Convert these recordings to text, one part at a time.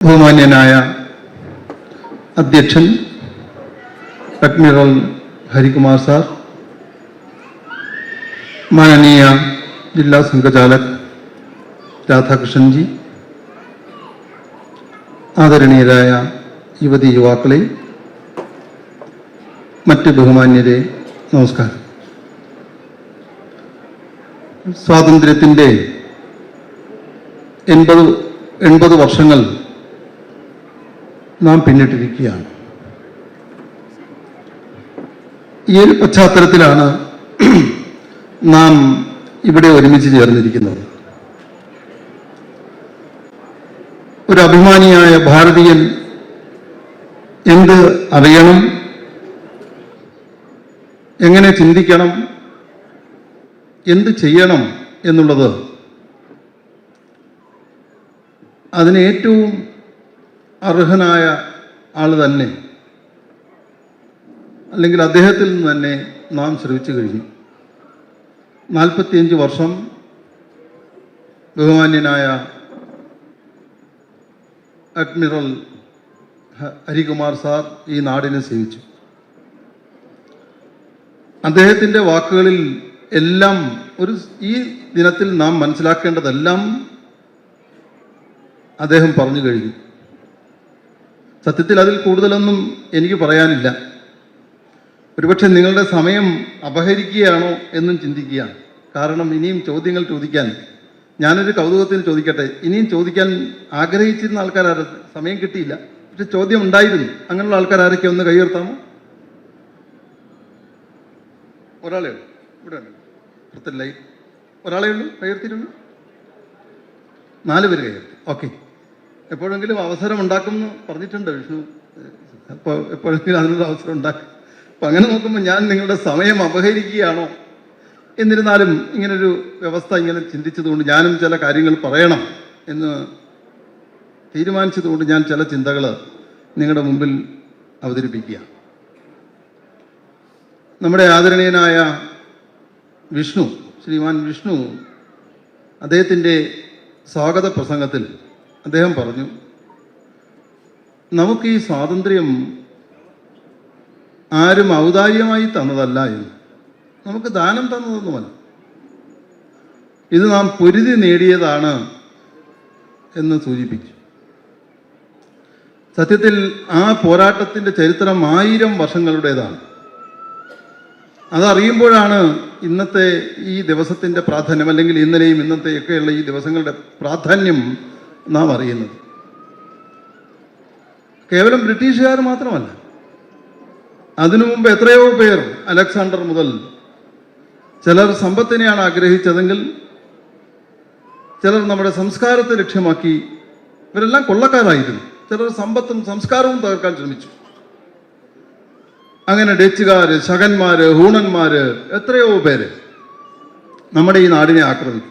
ബഹുമാന്യനായ അധ്യക്ഷൻ admiral Harikumar sir, മാനനീയ ജില്ലാ സംഘചാലക് രാധാകൃഷ്ണൻജി, ആദരണീയരായ യുവതി യുവാക്കളെ, മറ്റ് ബഹുമാന്യരെ, നമസ്കാരം. സ്വാതന്ത്ര്യത്തിൻ്റെ 80 വർഷങ്ങൾ നാം പിന്നിട്ടിരിക്കുകയാണ്. ഈ ഒരു പശ്ചാത്തലത്തിലാണ് നാം ഇവിടെ ഒരുമിച്ച് ചേർന്നിരിക്കുന്നത്. ഒരു അഭിമാനിയായ ഭാരതീയൻ എന്ത് അറിയണം, എങ്ങനെ ചിന്തിക്കണം, എന്ത് ചെയ്യണം എന്നുള്ളത് അതിന് ഏറ്റവും അർഹനായ ആൾ തന്നെ, അല്ലെങ്കിൽ അദ്ദേഹത്തിൽ നിന്ന് തന്നെ നാം ശ്രമിച്ചു കഴിഞ്ഞു. 45 വർഷം ബഹുമാന്യനായ അഡ്മിറൽ ഹരികുമാർ സാർ ഈ നാടിനെ സേവിച്ചു. അദ്ദേഹത്തിൻ്റെ വാക്കുകളിൽ എല്ലാം ഈ ദിനത്തിൽ നാം മനസ്സിലാക്കേണ്ടതെല്ലാം അദ്ദേഹം പറഞ്ഞു കഴിഞ്ഞു. സത്യത്തിൽ അതിൽ കൂടുതലൊന്നും എനിക്ക് പറയാനില്ല. ഒരുപക്ഷെ നിങ്ങളുടെ സമയം അപഹരിക്കുകയാണോ എന്നും ചിന്തിക്കുകയാണ്. കാരണം ഇനിയും ചോദ്യങ്ങൾ ചോദിക്കാൻ, ഞാനൊരു കൗതുകത്തിൽ ചോദിക്കട്ടെ, ഇനിയും ചോദിക്കാൻ ആഗ്രഹിച്ചിരുന്ന ആൾക്കാരാരെ സമയം കിട്ടിയില്ല, പക്ഷെ ചോദ്യം ഉണ്ടായിരുന്നു. അങ്ങനെയുള്ള ആൾക്കാരൊക്കെ ഒന്ന് കൈയുയർത്താമോ? ഒരാളേ ഉള്ളൂ, ഇവിടെ ഉണ്ട്, പുറത്തല്ല, ഒരാളേ ഉള്ളൂ കൈയുയർത്തിയിട്ടുണ്ട്. 4 പേര് കൈയുയർത്തി. ഓക്കെ, എപ്പോഴെങ്കിലും അവസരം ഉണ്ടാക്കുമെന്ന് പറഞ്ഞിട്ടുണ്ട് വിഷ്ണു. അപ്പോൾ എപ്പോഴെങ്കിലും അതിനുള്ള അവസരം ഉണ്ടാക്കും. അപ്പം അങ്ങനെ നോക്കുമ്പോൾ ഞാൻ നിങ്ങളുടെ സമയം അപഹരിക്കുകയാണോ? എന്നിരുന്നാലും ഇങ്ങനൊരു വ്യവസ്ഥ ഇങ്ങനെ ചിന്തിച്ചതുകൊണ്ട്, ഞാനും ചില കാര്യങ്ങൾ പറയണം എന്ന് തീരുമാനിച്ചതുകൊണ്ട് ഞാൻ ചില ചിന്തകൾ നിങ്ങളുടെ മുമ്പിൽ അവതരിപ്പിക്കുക. നമ്മുടെ ആദരണീയനായ വിഷ്ണു, ശ്രീമാൻ വിഷ്ണു, അദ്ദേഹത്തിൻ്റെ സ്വാഗത പ്രസംഗത്തിൽ അദ്ദേഹം പറഞ്ഞു, നമുക്ക് ഈ സ്വാതന്ത്ര്യം ആരും ഔദാര്യമായി തന്നതല്ല എന്ന്, നമുക്ക് ദാനം തന്നതൊന്നുമല്ല, ഇത് നാം പൊരുതി നേടിയതാണ് എന്ന് സൂചിപ്പിച്ചു. സത്യത്തിൽ ആ പോരാട്ടത്തിൻ്റെ ചരിത്രം 1000 വർഷങ്ങളുടേതാണ്. അതറിയുമ്പോഴാണ് ഇന്നത്തെ ഈ ദിവസത്തിൻ്റെ പ്രാധാന്യം, അല്ലെങ്കിൽ ഇന്നലെയും ഇന്നത്തെയൊക്കെയുള്ള ഈ ദിവസങ്ങളുടെ പ്രാധാന്യം നാം അറിയുന്നത്. കേവലം ബ്രിട്ടീഷുകാർ മാത്രമല്ല, അതിനു മുമ്പ് എത്രയോ പേർ, അലക്സാണ്ടർ മുതൽ, ചിലർ സമ്പത്തിനെയാണ് ആഗ്രഹിച്ചതെങ്കിൽ ചിലർ നമ്മുടെ സംസ്കാരത്തെ ലക്ഷ്യമാക്കി, ഇവരെല്ലാം കൊള്ളക്കാരായിരുന്നു. ചിലർ സമ്പത്തും സംസ്കാരവും തകർക്കാൻ ശ്രമിച്ചു. അങ്ങനെ ഡച്ചുകാര്, ശകന്മാര്, ഹൂണന്മാര്, എത്രയോ പേര് നമ്മുടെ ഈ നാടിനെ ആക്രമിച്ചു.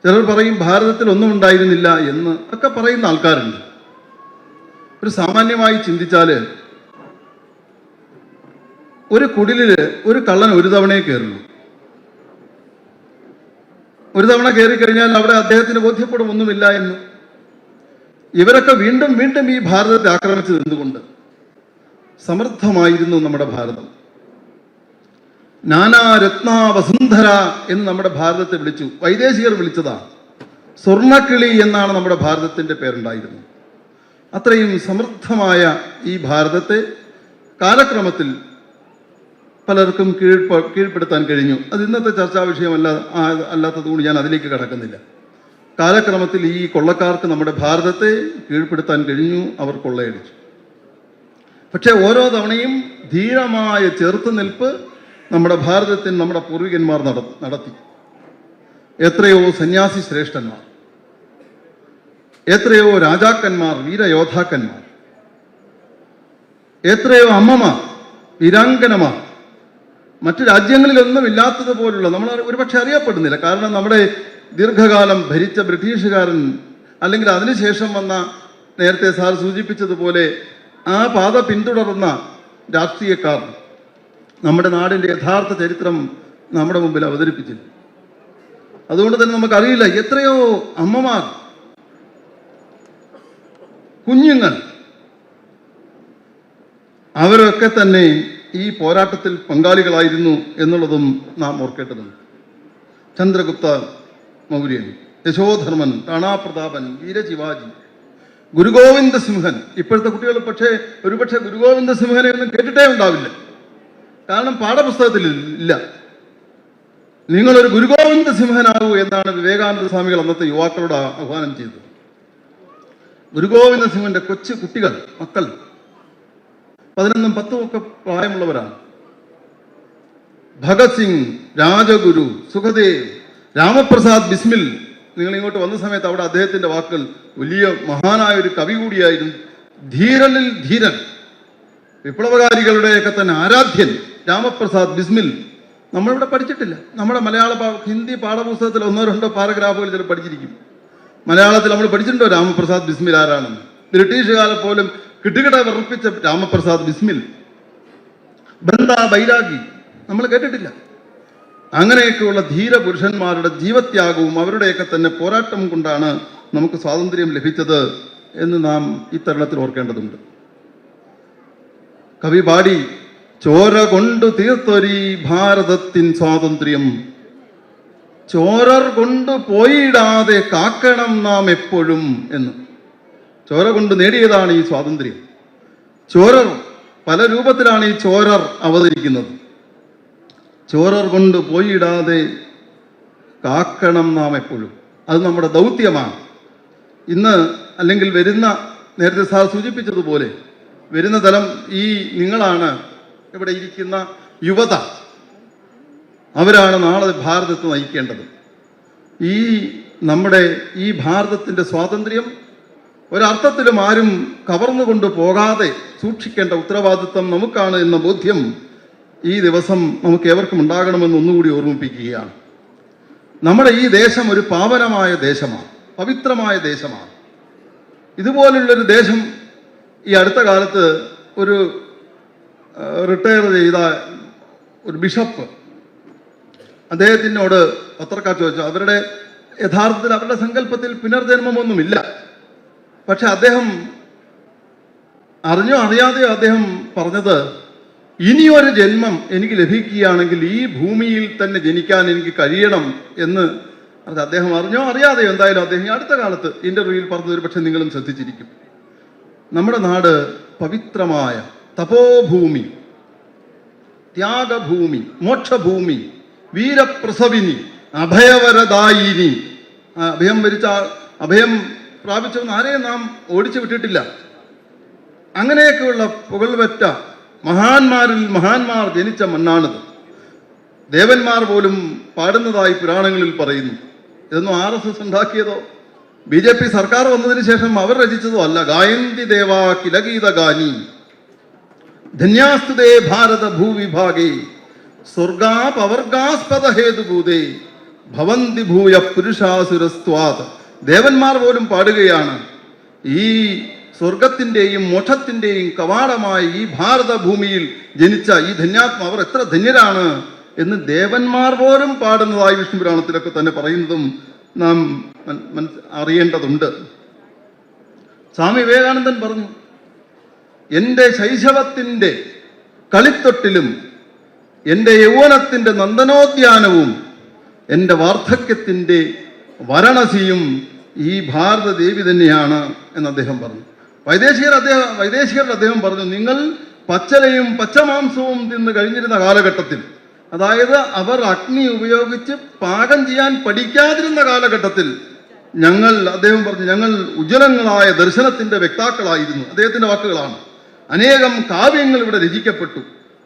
ചിലർ പറയും ഭാരതത്തിൽ ഒന്നും ഉണ്ടായിരുന്നില്ല എന്ന് ഒക്കെ പറയുന്ന ആൾക്കാരുണ്ട്. ഒരു സാമാന്യമായി ചിന്തിച്ചാൽ, ഒരു കുടിലിൽ ഒരു കള്ളൻ ഒരു തവണയെ കയറുള്ളൂ. ഒരു തവണ കയറിക്കഴിഞ്ഞാൽ അവിടെ അദ്ദേഹത്തിന് ബോധ്യപ്പെടും ഒന്നുമില്ല എന്ന്. ഇവരൊക്കെ വീണ്ടും വീണ്ടും ഈ ഭാരതത്തെ ആക്രമിച്ചത് എന്തുകൊണ്ട്? സമൃദ്ധമായിരുന്നു നമ്മുടെ ഭാരതം. നാനാരത്ന വസുന്ധര എന്ന് നമ്മുടെ ഭാരതത്തെ വിളിച്ചു. വൈദേശികർ വിളിച്ചതാണ്. സ്വർണ്ണക്കിളി എന്നാണ് നമ്മുടെ ഭാരതത്തിൻ്റെ പേരുണ്ടായിരുന്നത്. അത്രയും സമൃദ്ധമായ ഈ ഭാരതത്തെ കാലക്രമത്തിൽ പലർക്കും കീഴ്പ്പെടുത്താൻ കഴിഞ്ഞു. അത് ഇന്നത്തെ ചർച്ചാ അല്ലാത്തതുകൊണ്ട് ഞാൻ അതിലേക്ക് കടക്കുന്നില്ല. കാലക്രമത്തിൽ ഈ കൊള്ളക്കാർക്ക് നമ്മുടെ ഭാരതത്തെ കീഴ്പ്പെടുത്താൻ കഴിഞ്ഞു. അവർ കൊള്ളയടിച്ചു. പക്ഷെ ഓരോ തവണയും ധീരമായ ചെറുത്തുനിൽപ്പ് നമ്മുടെ ഭാരതത്തിൽ നമ്മുടെ പൂർവികന്മാർ നടത്തി. എത്രയോ സന്യാസി ശ്രേഷ്ഠന്മാർ, എത്രയോ രാജാക്കന്മാർ, വീരയോദ്ധാക്കന്മാർ, എത്രയോ അമ്മമാർ, വീരാങ്കനമാർ, മറ്റു രാജ്യങ്ങളിലൊന്നും ഇല്ലാത്തതുപോലുള്ള, നമ്മൾ ഒരുപക്ഷെ അറിയപ്പെടുന്നില്ല. കാരണം നമ്മുടെ ദീർഘകാലം ഭരിച്ച ബ്രിട്ടീഷുകാരൻ, അല്ലെങ്കിൽ അതിനുശേഷം വന്ന, നേരത്തെ സാർ സൂചിപ്പിച്ചതുപോലെ ആ പാത പിന്തുടർന്ന രാഷ്ട്രീയക്കാർ നമ്മുടെ നാടിൻ്റെ യഥാർത്ഥ ചരിത്രം നമ്മുടെ മുമ്പിൽ അവതരിപ്പിച്ചില്ല. അതുകൊണ്ട് തന്നെ നമുക്കറിയില്ല എത്രയോ അമ്മമാർ കുഞ്ഞുങ്ങൾ, അവരൊക്കെ തന്നെ ഈ പോരാട്ടത്തിൽ പങ്കാളികളായിരുന്നു എന്നുള്ളതും നാം ഓർക്കേണ്ടതുണ്ട്. ചന്ദ്രഗുപ്ത മൗര്യൻ, യശോധർമ്മൻ, റാണാപ്രതാപൻ, വീരശിവാജി, ഗുരുഗോവിന്ദ സിംഹൻ. ഇപ്പോഴത്തെ കുട്ടികൾ ഒരുപക്ഷെ ഗുരുഗോവിന്ദ സിംഹനെ ഒന്നും കേട്ടിട്ടേ ഉണ്ടാവില്ല, കാരണം പാഠപുസ്തകത്തിൽ ഇല്ല. നിങ്ങളൊരു ഗുരുഗോവിന്ദ സിംഹനാകൂ എന്നാണ് വിവേകാനന്ദ സ്വാമികൾ അന്നത്തെ യുവാക്കളോട് ആഹ്വാനം ചെയ്തത്. ഗുരുഗോവിന്ദ സിംഹന്റെ കൊച്ചു കുട്ടികൾ, മക്കൾ 11ഉം 10ഉം ഒക്കെ പ്രായമുള്ളവരാണ്. ഭഗത് സിംഗ്, രാജഗുരു, സുഖദേവ്, രാമപ്രസാദ് ബിസ്മിൽ. നിങ്ങൾ ഇങ്ങോട്ട് വന്ന സമയത്ത് അവിടെ അദ്ദേഹത്തിന്റെ വാക്കുകൾ, വലിയ മഹാനായ ഒരു കവി കൂടിയായിരുന്നു, ധീരനിൽ ധീരൻ, വിപ്ലവകാരികളുടെയൊക്കെ തന്നെ ആരാധ്യൻ രാമപ്രസാദ് ബിസ്മിൽ. നമ്മളിവിടെ പഠിച്ചിട്ടില്ല. നമ്മുടെ ഹിന്ദി പാഠപുസ്തകത്തിൽ 1-2 പാരഗ്രാഫുകൾ ചില പഠിച്ചിരിക്കും. മലയാളത്തിൽ നമ്മൾ പഠിച്ചിട്ടുണ്ടോ രാമപ്രസാദ് ബിസ്മിൽ ആരാണെന്ന്? ബ്രിട്ടീഷ് കാലം പോലും കിട്ടുകിട വിറപ്പിച്ച രാമപ്രസാദ് ബിസ്മിൽ, ബന്ദ ബൈരാഗി നമ്മൾ കേട്ടിട്ടില്ല. അങ്ങനെയൊക്കെയുള്ള ധീരപുരുഷന്മാരുടെ ജീവത്യാഗവും അവരുടെയൊക്കെ തന്നെ പോരാട്ടം കൊണ്ടാണ് നമുക്ക് സ്വാതന്ത്ര്യം ലഭിച്ചത് എന്ന് നാം ഈ തരുണത്തിൽ ഓർക്കേണ്ടതുണ്ട്. കവി പാടി, ചോര കൊണ്ടു തീർത്തൊരീ ഭാരതത്തിൻ സ്വാതന്ത്ര്യം, ചോരർ കൊണ്ടു പോയിടാതെ കാക്കണം നാം എപ്പോഴും എന്ന്. ചോര കൊണ്ട് നേടിയതാണ് ഈ സ്വാതന്ത്ര്യം. ചോരർ പല രൂപത്തിലാണ് ഈ ചോരർ അവതരിക്കുന്നത്. ചോരർ കൊണ്ട് പോയിടാതെ കാക്കണം നാം എപ്പോഴും, അത് നമ്മുടെ ദൗത്യമാണ്. ഇന്ന് അല്ലെങ്കിൽ നേരത്തെ സാർ സൂചിപ്പിച്ചതുപോലെ വരുന്ന തലം ഈ നിങ്ങളാണ്, ഇവിടെ ഇരിക്കുന്ന യുവത, അവരാണ് നാളെ ഭാരതത്തെ നയിക്കേണ്ടത്. നമ്മുടെ ഈ ഭാരതത്തിൻ്റെ സ്വാതന്ത്ര്യം ഒരർത്ഥത്തിലും ആരും കവർന്നുകൊണ്ട് പോകാതെ സൂക്ഷിക്കേണ്ട ഉത്തരവാദിത്വം നമുക്കാണ് എന്ന ബോധ്യം ഈ ദിവസം നമുക്ക് ഏവർക്കും ഉണ്ടാകണമെന്ന് ഒന്നുകൂടി ഓർമ്മിപ്പിക്കുകയാണ്. നമ്മുടെ ഈ ദേശം ഒരു പാവനമായ ദേശമാണ്, പവിത്രമായ ദേശമാണ്. ഇതുപോലുള്ളൊരു ദേശം ഈ അടുത്ത കാലത്ത് ഒരു റിട്ടയർ ചെയ്ത ഒരു ബിഷപ്പ്, അദ്ദേഹത്തിനോട് പത്രക്കാർ ചോദിച്ചു, യഥാർത്ഥത്തിൽ അവരുടെ സങ്കല്പത്തിൽ പുനർജന്മമൊന്നുമില്ല, പക്ഷെ അദ്ദേഹം അറിഞ്ഞോ അറിയാതെയോ അദ്ദേഹം പറഞ്ഞത്, ഇനിയൊരു ജന്മം എനിക്ക് ലഭിക്കുകയാണെങ്കിൽ ഈ ഭൂമിയിൽ തന്നെ ജനിക്കാൻ എനിക്ക് കഴിയണം എന്ന്. അത് അദ്ദേഹം അറിഞ്ഞോ അറിയാതെയോ എന്തായാലും അദ്ദേഹം അടുത്ത കാലത്ത് ഇന്റർവ്യൂവിൽ പറഞ്ഞത് ഒരു പക്ഷെ നിങ്ങളും ശ്രദ്ധിച്ചിരിക്കും. നമ്മുടെ നാട് പവിത്രമായ തപോഭൂമി, ത്യാഗഭൂമി, മോക്ഷഭൂമി, വീരപ്രസവിനി, അഭയവരദായിനി. അഭയം പ്രാപിച്ചവന്ന് ആരെയും നാം ഓടിച്ചു വിട്ടിട്ടില്ല. അങ്ങനെയൊക്കെയുള്ള പുകൾവറ്റ മഹാന്മാരിൽ മഹാന്മാർ ജനിച്ച മണ്ണാണിത്. ദേവന്മാർ പോലും പാടുന്നതായി പുരാണങ്ങളിൽ പറയുന്നു. ഇതൊന്നും RSS ഉണ്ടാക്കിയതോ BJP സർക്കാർ വന്നതിന് ശേഷം അവർ രചിച്ചതോ അല്ല. ഗായന്തി ദേവാ കിലഗീത ഗാനി ധന്യാസ്തുതേ ഭാരത ഭൂവിഭാഗേ സ്വർഗാപവർഗാസ്പദ ഹേതുഭൂതേ ഭവന്തി ഭൂയ പുരുഷാസുരസ്ത്വാത്. ദേവന്മാർ പോലും പാടുകയാണ്, ഈ സ്വർഗത്തിൻ്റെയും മോക്ഷത്തിൻ്റെയും കവാടമായി ഈ ഭാരതഭൂമിയിൽ ജനിച്ച ഈ ധന്യാത്മ അവർ എത്ര ധന്യരാണ് എന്ന് ദേവന്മാർ പോലും പാടുന്നതായി വിഷ്ണു പുരാണത്തിലൊക്കെ തന്നെ പറയുന്നതും നാം അറിയേണ്ടതുണ്ട്. സ്വാമി വിവേകാനന്ദൻ പറഞ്ഞു, എൻ്റെ ശൈശവത്തിൻ്റെ കളിത്തൊട്ടിലും എൻ്റെ യൗവനത്തിൻ്റെ നന്ദനോദ്യാനവും എൻ്റെ വാർദ്ധക്യത്തിൻ്റെ വാരണസിയും ഈ ഭാരതദേവി തന്നെയാണ് എന്ന് അദ്ദേഹം പറഞ്ഞു. വൈദേശികരുടെ അദ്ദേഹം പറഞ്ഞു, നിങ്ങൾ പച്ചലയും പച്ചമാംസവും തിന്ന് കഴിഞ്ഞിരുന്ന കാലഘട്ടത്തിൽ, അതായത് അവർ അഗ്നി ഉപയോഗിച്ച് പാകം ചെയ്യാൻ പഠിക്കാതിരുന്ന കാലഘട്ടത്തിൽ അദ്ദേഹം പറഞ്ഞു, ഞങ്ങൾ ഉജ്ജ്വലങ്ങളായ ദർശനത്തിന്റെ വ്യക്താക്കളായിരുന്നു. അദ്ദേഹത്തിന്റെ വാക്കുകളാണ്. അനേകം കാവ്യങ്ങൾ ഇവിടെ രചിക്കപ്പെട്ടു,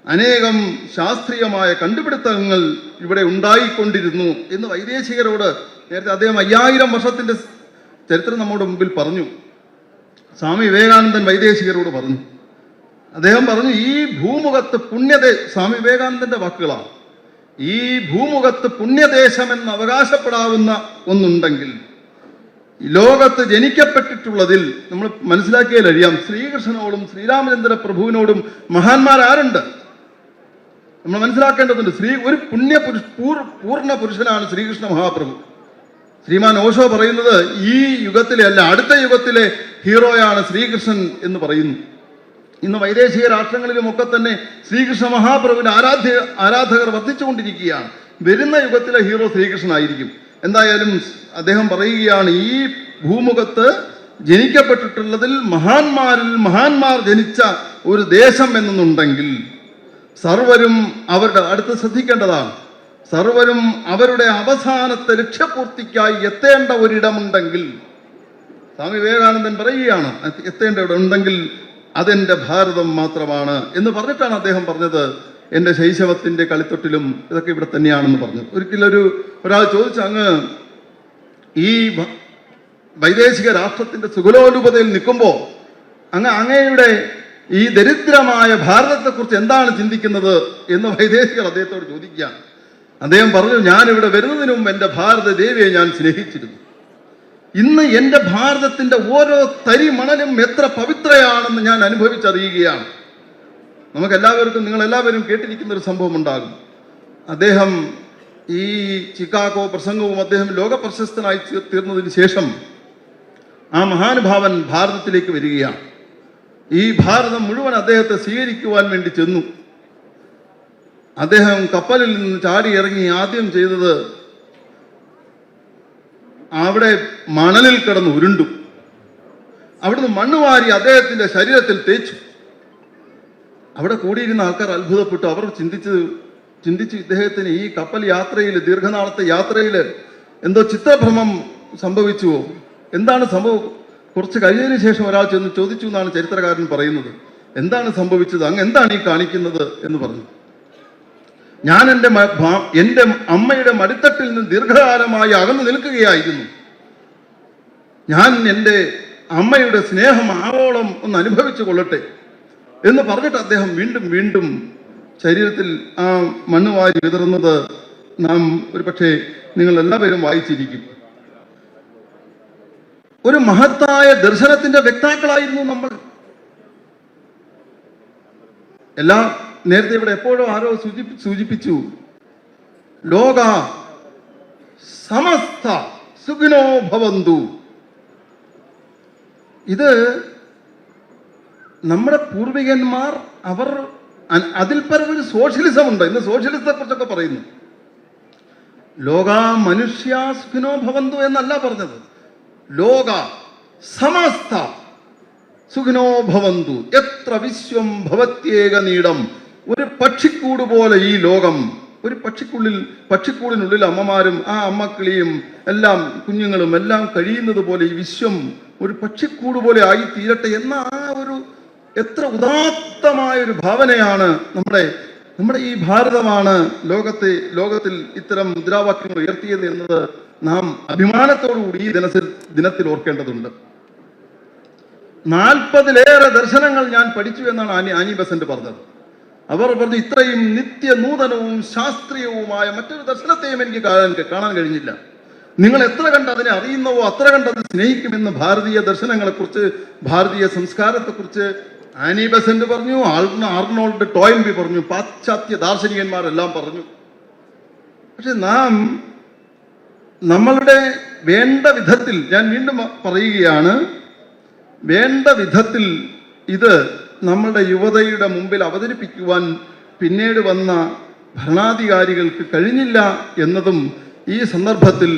അനേകം ശാസ്ത്രീയമായ കണ്ടുപിടുത്തങ്ങൾ ഇവിടെ ഉണ്ടായിക്കൊണ്ടിരുന്നു എന്ന് വൈദേശികരോട് നേരത്തെ അദ്ദേഹം 5000 വർഷത്തിന്റെ ചരിത്രം നമ്മുടെ മുമ്പിൽ പറഞ്ഞു. സ്വാമി വിവേകാനന്ദൻ വൈദേശികരോട് പറഞ്ഞു. അദ്ദേഹം പറഞ്ഞു, ഈ ഭൂമുഖത്ത് സ്വാമി വിവേകാനന്ദന്റെ വാക്കുകളാണ്, ഈ ഭൂമുഖത്ത് പുണ്യദേശമെന്ന് അവകാശപ്പെടാവുന്ന ഒന്നുണ്ടെങ്കിൽ ലോകത്ത് ജനിക്കപ്പെട്ടിട്ടുള്ളതിൽ നമ്മൾ മനസ്സിലാക്കിയാൽ അറിയാം, ശ്രീകൃഷ്ണനോടും ശ്രീരാമചന്ദ്ര പ്രഭുവിനോടും മഹാന്മാരാരുണ്ട് നമ്മൾ മനസ്സിലാക്കേണ്ടതുണ്ട്. ഒരു പൂർണ്ണ പുരുഷനാണ് ശ്രീകൃഷ്ണ മഹാപ്രഭു. ശ്രീമാൻ ഓഷോ പറയുന്നത്, ഈ യുഗത്തിലെ അല്ല, അടുത്ത യുഗത്തിലെ ഹീറോയാണ് ശ്രീകൃഷ്ണൻ എന്ന് പറയുന്നു. ഇന്ന് വൈദേശിക രാഷ്ട്രങ്ങളിലുമൊക്കെ തന്നെ ശ്രീകൃഷ്ണ മഹാപ്രഭുവിന്റെ ആരാധകർ വർദ്ധിച്ചുകൊണ്ടിരിക്കുകയാണ്. വരുന്ന യുഗത്തിലെ ഹീറോ ശ്രീകൃഷ്ണനായിരിക്കും. എന്തായാലും അദ്ദേഹം പറയുകയാണ്, ഈ ഭൂമുഖത്ത് ജനിക്കപ്പെട്ടിട്ടുള്ളതിൽ മഹാന്മാർ ജനിച്ച ഒരു ദേശം എന്നുണ്ടെങ്കിൽ സർവരും അവരുടെ അടുത്ത് ശ്രദ്ധിക്കേണ്ടതാണ്. സർവരും അവരുടെ അവസാനത്തെ ലക്ഷ്യപൂർത്തിക്കായി എത്തേണ്ട ഒരിടമുണ്ടെങ്കിൽ, സ്വാമി വിവേകാനന്ദൻ പറയുകയാണ്, എത്തേണ്ട ഇവിടെ ഉണ്ടെങ്കിൽ അതെൻ്റെ ഭാരതം മാത്രമാണ് എന്ന് പറഞ്ഞിട്ടാണ് അദ്ദേഹം പറഞ്ഞത്, എൻ്റെ ശൈശവത്തിൻ്റെ കളിത്തൊട്ടിലും ഇതൊക്കെ ഇവിടെ തന്നെയാണെന്ന് പറഞ്ഞു. ഒരാൾ ചോദിച്ചു, അങ്ങ് ഈ വൈദേശിക രാഷ്ട്രത്തിൻ്റെ സുഖലോലുപതയിൽ നിൽക്കുമ്പോൾ അങ്ങയുടെ ഈ ദരിദ്രമായ ഭാരതത്തെക്കുറിച്ച് എന്താണ് ചിന്തിക്കുന്നത് എന്ന് വൈദേശികർ അദ്ദേഹത്തോട് ചോദിക്കുകയാണ്. അദ്ദേഹം പറഞ്ഞു, ഞാനിവിടെ വരുന്നതിന് മുമ്പ് എൻ്റെ ഭാരത ദേവിയെ ഞാൻ സ്നേഹിച്ചിരുന്നു. ഇന്ന് എൻ്റെ ഭാരതത്തിൻ്റെ ഓരോ തരി മണലും എത്ര പവിത്രയാണെന്ന് ഞാൻ അനുഭവിച്ചറിയുകയാണ്. നമുക്കെല്ലാവർക്കും, നിങ്ങളെല്ലാവരും കേട്ടിരിക്കുന്ന ഒരു സംഭവം ഉണ്ടാകും. അദ്ദേഹം ഈ ചിക്കാഗോ പ്രസംഗവും അദ്ദേഹം ലോക പ്രശസ്തനായി തീർന്നതിന് ശേഷം ആ മഹാനുഭാവൻ ഭാരതത്തിലേക്ക് വരികയാണ്. ഈ ഭാരതം മുഴുവൻ അദ്ദേഹത്തെ സ്വീകരിക്കുവാൻ വേണ്ടി ചെന്നു. അദ്ദേഹം കപ്പലിൽ നിന്ന് ചാടി ഇറങ്ങി ആദ്യം ചെയ്തത് അവിടെ മണലിൽ കിടന്ന് ഉരുണ്ടു. അവിടുന്ന് മണ്ണ് വാരി അദ്ദേഹത്തിന്റെ ശരീരത്തിൽ തേച്ചു. അവിടെ കൂടിയിരുന്ന ആൾക്കാർ അത്ഭുതപ്പെട്ടു. അവർ ചിന്തിച്ചു ഇദ്ദേഹത്തിന് ഈ കപ്പൽ യാത്രയിൽ, ദീർഘനാളത്തെ യാത്രയിൽ എന്തോ ചിത്രഭ്രമം സംഭവിച്ചുവോ, എന്താണ് സംഭവം? കുറച്ച് കഴിഞ്ഞതിന് ശേഷം ഒരാൾ ചെന്ന് ചോദിച്ചു എന്നാണ് ചരിത്രകാരൻ പറയുന്നത്, എന്താണ് സംഭവിച്ചത്, അങ്ങ് എന്താണ് ഈ കാണിക്കുന്നത് എന്ന് പറഞ്ഞു. ഞാൻ എൻ്റെ അമ്മയുടെ മടിത്തട്ടിൽ നിന്ന് ദീർഘകാലമായി അകന്നു നിൽക്കുകയായിരുന്നു. ഞാൻ എൻ്റെ അമ്മയുടെ സ്നേഹം ആവോളം ഒന്ന് അനുഭവിച്ചു കൊള്ളട്ടെ എന്ന് പറഞ്ഞിട്ട് അദ്ദേഹം വീണ്ടും ശരീരത്തിൽ ആ മണ്ണ് വാരി വിതറുന്നത് നാം ഒരുപക്ഷെ നിങ്ങൾ എല്ലാവരും വായിച്ചിരിക്കും. ഒരു മഹത്തായ ദർശനത്തിന്റെ വ്യക്താക്കളായിരുന്നു നമ്മൾ. നേരത്തെ ഇവിടെ എപ്പോഴും ആരോ സൂചിപ്പിച്ചു, ലോക സമസ്ത സുഖിനോ ഭവന്തു. ഇത് നമ്മുടെ പൂർവികന്മാർ, അവർ അതിൽ പരമൊരു സോഷ്യലിസം ഉണ്ട്. ഇന്ന് സോഷ്യലിസത്തെ കുറിച്ചൊക്കെ പറയുന്നു. ലോക മനുഷ്യ സുഖിനോ ഭവന്തു എന്നല്ല പറഞ്ഞത്, ലോക സമസ്ത സുഖിനോ ഭവന്തു. എത്ര വിശ്വം ഭവത്യേക നീടം. ഒരു പക്ഷിക്കൂട് പോലെ ഈ ലോകം, ഒരു പക്ഷിക്കൂടിനുള്ളിൽ അമ്മമാരും ആ അമ്മക്കിളിയും എല്ലാം കുഞ്ഞുങ്ങളും എല്ലാം കഴിയുന്നത് പോലെ ഈ വിശ്വം ഒരു പക്ഷിക്കൂട് പോലെ ആയി തീരട്ടെ എന്ന ആ ഒരു എത്ര ഉദാത്തമായ ഒരു ഭാവനയാണ് നമ്മുടെ ഈ ഭാരതമാണ് ലോകത്തിൽ ഇത്തരം മുദ്രാവാക്യങ്ങൾ ഉയർത്തിയത് എന്നത് നാം അഭിമാനത്തോടുകൂടി ഈ ദിനത്തിൽ ഓർക്കേണ്ടതുണ്ട്. 40-ലേറെ ദർശനങ്ങൾ ഞാൻ പഠിച്ചു എന്നാണ് ആനി ബസന്റ് പറഞ്ഞത്. അവർ പറഞ്ഞു, ഇത്രയും നിത്യനൂതനവും ശാസ്ത്രീയവുമായ മറ്റൊരു ദർശനത്തെയും എനിക്ക് കാണാൻ കഴിഞ്ഞില്ല. നിങ്ങൾ എത്ര കണ്ട് അതിനെ അറിയുന്നവോ അത്ര കണ്ട് അത് സ്നേഹിക്കുമെന്ന് ഭാരതീയ ദർശനങ്ങളെക്കുറിച്ച്, ഭാരതീയ സംസ്കാരത്തെക്കുറിച്ച് ആനി ബസന്റ് പറഞ്ഞു, ആർണോൾഡ് ടോയിൻബി പറഞ്ഞു, പാശ്ചാത്യ ദാർശനികന്മാരെല്ലാം പറഞ്ഞു. പക്ഷെ നമ്മളുടെ വേണ്ട വിധത്തിൽ, ഞാൻ വീണ്ടും പറയുകയാണ്, വേണ്ട വിധത്തിൽ ഇത് നമ്മളുടെ യുവതയുടെ മുമ്പിൽ അവതരിപ്പിക്കുവാൻ പിന്നീട് വന്ന ഭരണാധികാരികൾക്ക് കഴിഞ്ഞില്ല എന്നതും ഈ സന്ദർഭത്തിൽ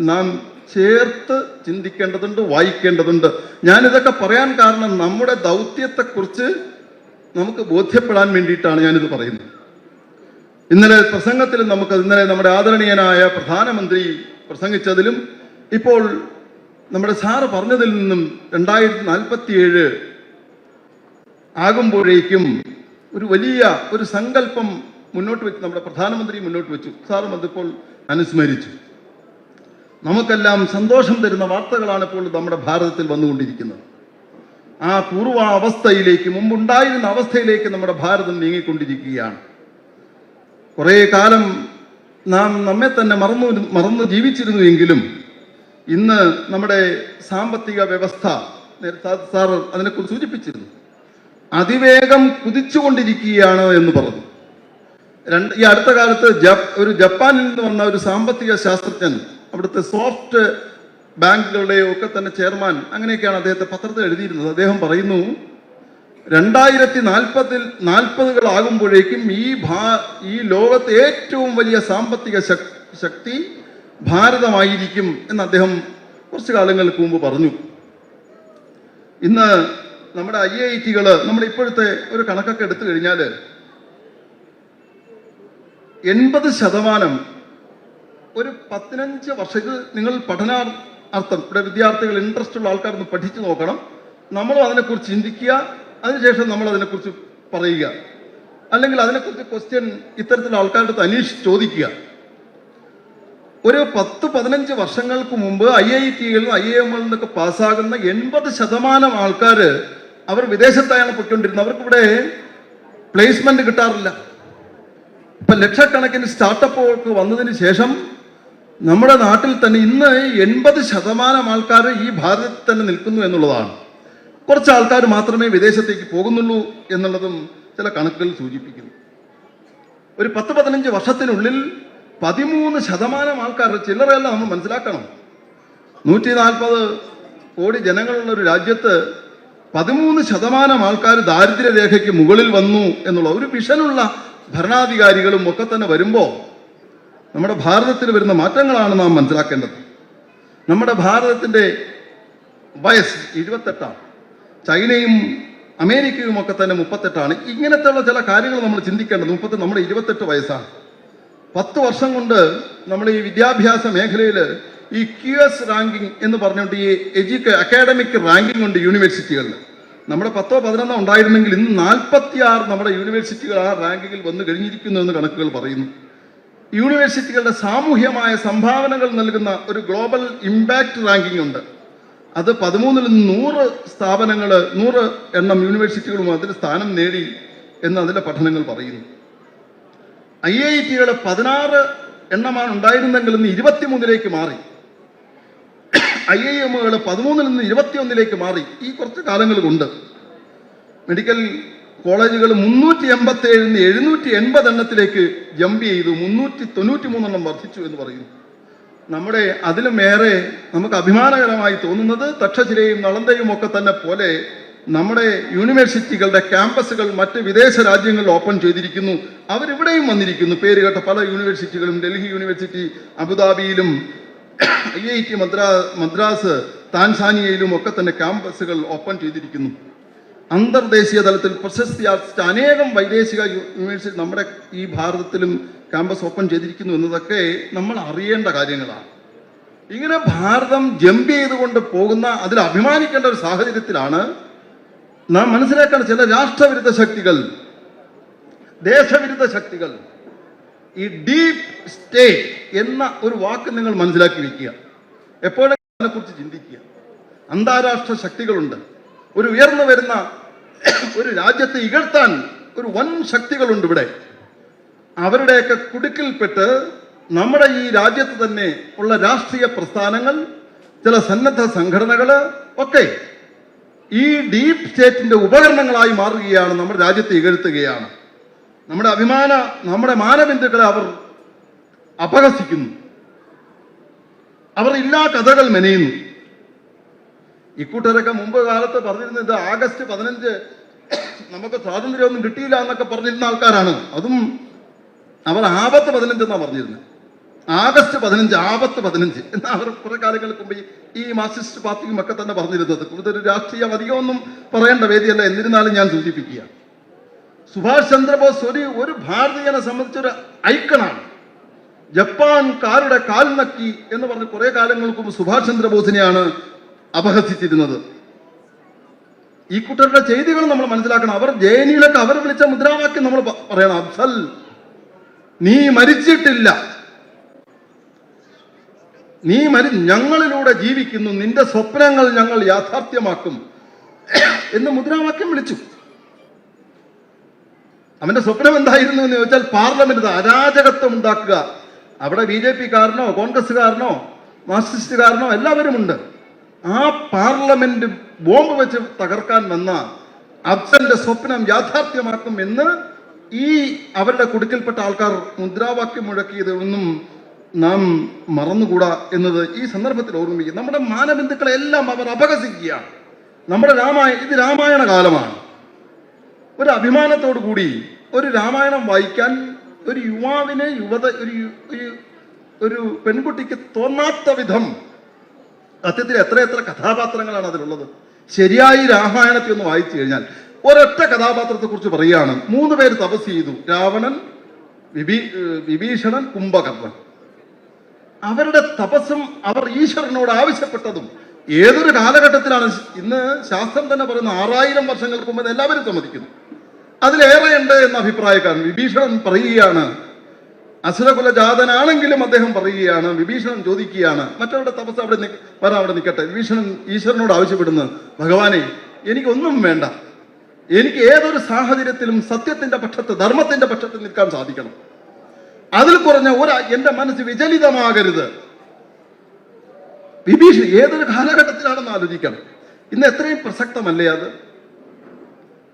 നാം ചേർത്ത് ചിന്തിക്കേണ്ടതുണ്ട്, വായിക്കേണ്ടതുണ്ട്. ഞാനിതൊക്കെ പറയാൻ കാരണം നമ്മുടെ ദൗത്യത്തെക്കുറിച്ച് നമുക്ക് ബോധ്യപ്പെടാൻ വേണ്ടിയിട്ടാണ് ഞാനിത് പറയുന്നത്. ഇന്നലെ നമ്മുടെ ആദരണീയനായ പ്രധാനമന്ത്രി പ്രസംഗിച്ചതിലും ഇപ്പോൾ നമ്മുടെ സാറ് പറഞ്ഞതിൽ നിന്നും 2047 ആകുമ്പോഴേക്കും ഒരു വലിയ ഒരു സങ്കല്പം മുന്നോട്ട് വെച്ച് നമ്മുടെ പ്രധാനമന്ത്രി മുന്നോട്ട് വെച്ചു. സാറും അതിപ്പോൾ അനുസ്മരിച്ചു. നമുക്കെല്ലാം സന്തോഷം തരുന്ന വാർത്തകളാണ് ഇപ്പോൾ നമ്മുടെ ഭാരതത്തിൽ വന്നുകൊണ്ടിരിക്കുന്നത്. ആ പൂർവാവസ്ഥയിലേക്ക്, മുമ്പുണ്ടായിരുന്ന അവസ്ഥയിലേക്ക് നമ്മുടെ ഭാരതം നീങ്ങിക്കൊണ്ടിരിക്കുകയാണ്. കുറേ കാലം നാം നമ്മെ തന്നെ മറന്നു ജീവിച്ചിരുന്നുവെങ്കിലും ഇന്ന് നമ്മുടെ സാമ്പത്തിക വ്യവസ്ഥ, സാർ അതിനെക്കുറിച്ച് സൂചിപ്പിച്ചിരുന്നു, അതിവേഗം കുതിച്ചുകൊണ്ടിരിക്കുകയാണ് എന്ന് പറഞ്ഞു. ഈ അടുത്ത കാലത്ത് ഒരു ജപ്പാനിൽ നിന്ന് വന്ന ഒരു സാമ്പത്തിക ശാസ്ത്രജ്ഞൻ, അവിടുത്തെ സോഫ്റ്റ് ബാങ്കുകളുടെയോ ഒക്കെ തന്നെ ചെയർമാൻ, അങ്ങനെയൊക്കെയാണ് അദ്ദേഹത്തെ പത്രത്തിൽ എഴുതിയിരുന്നത്. അദ്ദേഹം പറയുന്നു 2040-40കളാകുമ്പോഴേക്കും ഈ ലോകത്തെ ഏറ്റവും വലിയ സാമ്പത്തിക ശക്തി ഭാരതമായിരിക്കും എന്ന് അദ്ദേഹം കുറച്ച് കാലങ്ങൾക്ക് മുമ്പ് പറഞ്ഞു. ഇന്ന് നമ്മുടെ IIT-കൾ, നമ്മുടെ ഇപ്പോഴത്തെ ഒരു കണക്കൊക്കെ എടുത്തു കഴിഞ്ഞാൽ 80% ഒരു 15 വർഷം, ഇത് നിങ്ങൾ പഠനാർത്ഥം ഇവിടെ വിദ്യാർത്ഥികൾ ഇൻട്രസ്റ്റ് ഉള്ള ആൾക്കാരൊന്ന് പഠിച്ചു നോക്കണം. നമ്മളും അതിനെക്കുറിച്ച് ചിന്തിക്കുക, അതിനുശേഷം നമ്മൾ അതിനെക്കുറിച്ച് പറയുക, അല്ലെങ്കിൽ അതിനെക്കുറിച്ച് ക്വസ്റ്റ്യൻ ഇത്തരത്തിലുള്ള ആൾക്കാരുടെ അടുത്ത് അന്വേഷിച്ച് ചോദിക്കുക. ഒരു 10-15 വർഷങ്ങൾക്ക് മുമ്പ് IIT-കളിലും IIM-കളിൽ നിന്നൊക്കെ പാസ്സാകുന്ന 80% ആൾക്കാർ അവർ വിദേശത്തായാണ് പൊയ്ക്കൊണ്ടിരുന്നത്. അവർക്കിവിടെ പ്ലേസ്മെന്റ് കിട്ടാറില്ല. ഇപ്പൊ ലക്ഷക്കണക്കിന് സ്റ്റാർട്ടപ്പുകൾക്ക് വന്നതിന് ശേഷം നമ്മുടെ നാട്ടിൽ തന്നെ ഇന്ന് 80% ആൾക്കാർ ഈ ഭാരതത്തിൽ തന്നെ നിൽക്കുന്നു എന്നുള്ളതാണ്. കുറച്ച് ആൾക്കാർ മാത്രമേ വിദേശത്തേക്ക് പോകുന്നുള്ളൂ എന്നുള്ളതും ചില കണക്കുകൾ സൂചിപ്പിക്കുന്നു. ഒരു 10-15 വർഷത്തിനുള്ളിൽ 13% ആൾക്കാർ, ചില്ലറയല്ല നമ്മൾ മനസ്സിലാക്കണം, 140 കോടി ജനങ്ങളുള്ള ഒരു രാജ്യത്ത് 13% ആൾക്കാർ ദാരിദ്ര്യരേഖയ്ക്ക് മുകളിൽ വന്നു എന്നുള്ള ഒരു വിഷനുള്ള ഭരണാധികാരികളും ഒക്കെ തന്നെ വരുമ്പോൾ നമ്മുടെ ഭാരതത്തിൽ വരുന്ന മാറ്റങ്ങളാണ് നാം മനസ്സിലാക്കേണ്ടത്. നമ്മുടെ ഭാരതത്തിൻ്റെ വയസ്സ് 28ആണ്, ചൈനയും അമേരിക്കയും ഒക്കെ തന്നെ 38ആണ്. ഇങ്ങനത്തെയുള്ള ചില കാര്യങ്ങൾ നമ്മൾ ചിന്തിക്കേണ്ടത്. നമ്മുടെ 28 വയസ്സാണ്. 10 വർഷം കൊണ്ട് നമ്മൾ ഈ വിദ്യാഭ്യാസ മേഖലയിൽ ഈ QS റാങ്കിങ് എന്ന് പറഞ്ഞിട്ട് ഈ അക്കാഡമിക് റാങ്കിങ് ഉണ്ട് യൂണിവേഴ്സിറ്റികളിൽ. നമ്മുടെ 10-11 ഉണ്ടായിരുന്നെങ്കിൽ ഇന്ന് 46 നമ്മുടെ യൂണിവേഴ്സിറ്റികൾ ആ റാങ്കിങ്ങിൽ വന്നു കഴിഞ്ഞിരിക്കുന്നു എന്ന് കണക്കുകൾ പറയുന്നു. യൂണിവേഴ്സിറ്റികളുടെ സാമൂഹ്യമായ സംഭാവനകൾ നൽകുന്ന ഒരു ഗ്ലോബൽ ഇമ്പാക്റ്റ് റാങ്കിങ് ഉണ്ട്. അത് 13-ൽ 100 സ്ഥാപനങ്ങൾ, 100 എണ്ണം യൂണിവേഴ്സിറ്റികളും അതിൽ സ്ഥാനം നേടി എന്ന് അതിലെ പഠനങ്ങൾ പറയുന്നു. IIT-കൾ 16 എണ്ണമാണ് ഉണ്ടായിരുന്നെങ്കിൽ ഇന്ന് 23ലേക്ക് മാറി. IIM-കൾ 13-ൽ നിന്ന് 21ലേക്ക് മാറി. ഈ കുറച്ച് കാലങ്ങൾ കൊണ്ട് മെഡിക്കൽ കോളേജുകൾ 387-ൽ 780 എണ്ണത്തിലേക്ക് ജമ്പ് ചെയ്തു. 393 എണ്ണം വർദ്ധിച്ചു എന്ന് പറയുന്നു. നമ്മുടെ അതിലുമേറെ നമുക്ക് അഭിമാനകരമായി തോന്നുന്നത് തക്ഷശിലയും നളന്തയും ഒക്കെ തന്നെ പോലെ നമ്മുടെ യൂണിവേഴ്സിറ്റികളുടെ ക്യാമ്പസുകൾ മറ്റ് വിദേശ രാജ്യങ്ങളിൽ ഓപ്പൺ ചെയ്തിരിക്കുന്നു. അവരിവിടെയും വന്നിരിക്കുന്നു. പേരുകേട്ട പല യൂണിവേഴ്സിറ്റികളും, ഡൽഹി യൂണിവേഴ്സിറ്റി അബുദാബിയിലും, IIT മദ്രാസ് താൻസാനിയയിലും ഒക്കെ തന്നെ ക്യാമ്പസുകൾ ഓപ്പൺ ചെയ്തിരിക്കുന്നു. അന്തർദേശീയ തലത്തിൽ പ്രശസ്തിയാർജിച്ച അനേകം വൈദേശിക യൂണിവേഴ്സിറ്റി നമ്മുടെ ഈ ഭാരതത്തിലും ക്യാമ്പസ് ഓപ്പൺ ചെയ്തിരിക്കുന്നു എന്നതൊക്കെ നമ്മൾ അറിയേണ്ട കാര്യങ്ങളാണ്. ഇങ്ങനെ ഭാരതം ജമ്പ് ചെയ്തുകൊണ്ട് പോകുന്ന, അതിൽ അഭിമാനിക്കേണ്ട ഒരു സാഹചര്യത്തിലാണ് നാം മനസ്സിലാക്കേണ്ട ചില രാഷ്ട്രവിരുദ്ധ ശക്തികൾ, ദേശവിരുദ്ധ ശക്തികൾ, ഈ ഡീപ് സ്റ്റേറ്റ് എന്ന ഒരു വാക്ക് നിങ്ങൾ മനസ്സിലാക്കി വയ്ക്കുക. എപ്പോഴും അതിനെക്കുറിച്ച് ചിന്തിക്കുക. അന്താരാഷ്ട്ര ശക്തികളുണ്ട്. ഒരു ഉയർന്നു വരുന്ന ഒരു രാജ്യത്തെ ഇകഴ്ത്താൻ ഒരു വൻ ശക്തികളുണ്ട് ഇവിടെ. അവരുടെയൊക്കെ കുടുക്കിൽപ്പെട്ട് നമ്മുടെ ഈ രാജ്യത്ത് തന്നെ ഉള്ള രാഷ്ട്രീയ പ്രസ്ഥാനങ്ങൾ, ചില സന്നദ്ധ സംഘടനകൾ ഒക്കെ ഈ ഡീപ് സ്റ്റേറ്റിന്റെ ഉപകരണങ്ങളായി മാറുകയാണ്. നമ്മുടെ രാജ്യത്തെ ഇകഴ്ത്തുകയാണ്. നമ്മുടെ മാനബിന്ദുക്കളെ അവർ അപഹസിക്കുന്നു. അവർ ഇല്ലാ കഥകൾ മെനയുന്നു. ഇക്കൂട്ടരൊക്കെ മുമ്പ് കാലത്ത് പറഞ്ഞിരുന്നത് ആഗസ്റ്റ് 15 നമുക്ക് സ്വാതന്ത്ര്യമൊന്നും കിട്ടിയില്ല എന്നൊക്കെ പറഞ്ഞിരുന്ന ആൾക്കാരാണ്. അതും അവർ ആപത്ത് 15 എന്നാണ് പറഞ്ഞിരുന്നത്. ആഗസ്റ്റ് 15 ആപത്ത് 15 എന്നാ അവർ കുറെ കാലങ്ങൾക്ക് മുമ്പ് ഈ മാർക്സിസ്റ്റ് പാർട്ടിയും ഒക്കെ തന്നെ പറഞ്ഞിരുന്നത്. കൂടുതൽ രാഷ്ട്രീയം അധികമൊന്നും പറയേണ്ട വേദിയല്ല, എന്നിരുന്നാലും ഞാൻ സൂചിപ്പിക്കുക. സുഭാഷ് ചന്ദ്രബോസ് ഒരു ഭാരതീയനെ സംബന്ധിച്ചൊരു ഐക്കണാണ്. ജപ്പാൻകാരുടെ കാൽ നക്കി എന്ന് പറഞ്ഞ് കുറെ കാലങ്ങൾക്ക് മുമ്പ് സുഭാഷ് ചന്ദ്രബോസിനെയാണ് അപഹസിച്ചിരുന്നത്. ഈ കൂട്ടരുടെ ചെയ്തികൾ നമ്മൾ മനസ്സിലാക്കണം. അവർ ജയനിയിലൊക്കെ അവർ വിളിച്ച മുദ്രാവാക്യം നമ്മൾ പറയണം. അഫ്സൽ, നീ മരിച്ചിട്ടില്ല, ഞങ്ങളിലൂടെ ജീവിക്കുന്നു, നിന്റെ സ്വപ്നങ്ങൾ ഞങ്ങൾ യാഥാർത്ഥ്യമാക്കും എന്ന് മുദ്രാവാക്യം വിളിച്ചു. അവന്റെ സ്വപ്നം എന്തായിരുന്നു എന്ന് ചോദിച്ചാൽ പാർലമെന്റ് അരാജകത്വം ഉണ്ടാക്കുക. അവിടെ BJP-കാരനോ കോൺഗ്രസ്സുകാരനോ മാർക്സിസ്റ്റുകാരനോ എല്ലാവരും ഉണ്ട്. ആ പാർലമെന്റ് ബോംബ് വെച്ച് തകർക്കാൻ വന്ന അഫ്സലിന്റെ സ്വപ്നം യാഥാർത്ഥ്യമാക്കും എന്ന് ഈ അവരുടെ കുടുക്കിൽപ്പെട്ട ആൾക്കാർ മുദ്രാവാക്യം മുഴക്കിയത് ഒന്നും നാം മറന്നുകൂടാ എന്നത് ഈ സന്ദർഭത്തിൽ ഓർമ്മിപ്പിക്കും. നമ്മുടെ മാനബന്ധുക്കളെല്ലാം അവർ അപഹസിക്കുകയാണ്. ഇത് രാമായണ കാലമാണ്. ഒരു അഭിമാനത്തോടു കൂടി ഒരു രാമായണം വായിക്കാൻ ഒരു യുവാവിനെ ഒരു പെൺകുട്ടിക്ക് തോന്നാത്ത വിധം സത്യത്തിൽ എത്ര കഥാപാത്രങ്ങളാണ് അതിലുള്ളത്. ശരിയായി രാമായണത്തെ ഒന്ന് വായിച്ചു കഴിഞ്ഞാൽ ഒരൊറ്റ കഥാപാത്രത്തെ കുറിച്ച് പറയുകയാണ്. 3 പേര് തപസ് ചെയ്തു: രാവണൻ, വിഭീഷണൻ, കുംഭകർണൻ. അവരുടെ തപസ്സും അവർ ഈശ്വരനോട് ആവശ്യപ്പെട്ടതും ഏതൊരു കാലഘട്ടത്തിലാണ്. ഇന്ന് ശാസ്ത്രം തന്നെ പറയുന്ന 6000 വർഷങ്ങൾക്ക് മുമ്പ് എല്ലാവരും സമ്മതിക്കുന്നു. അതിലേറെയുണ്ട് എന്ന അഭിപ്രായക്കാരൻ. വിഭീഷണൻ പറയുകയാണ്, അസുരകുലജാതനാണെങ്കിലും അദ്ദേഹം പറയുകയാണ്, വിഭീഷണൻ ചോദിക്കുകയാണ്, മറ്റവരുടെ തപസ് അവിടെ നിൽക്കട്ടെ. വിഭീഷണൻ ഈശ്വരനോട് ആവശ്യപ്പെടുന്നു: ഭഗവാനെ, എനിക്കൊന്നും വേണ്ട, എനിക്ക് ഏതൊരു സാഹചര്യത്തിലും സത്യത്തിന്റെ പക്ഷത്ത്, ധർമ്മത്തിന്റെ പക്ഷത്ത് നിൽക്കാൻ സാധിക്കണം. അതിൽ കുറഞ്ഞ എന്റെ മനസ്സ് വിചലിതമാകരുത്. വിഭീഷണൻ ഏതൊരു കാലഘട്ടത്തിലാണെന്ന് ആലോചിക്കണം. ഇന്ന് എത്രയും പ്രസക്തമല്ലേ അത്?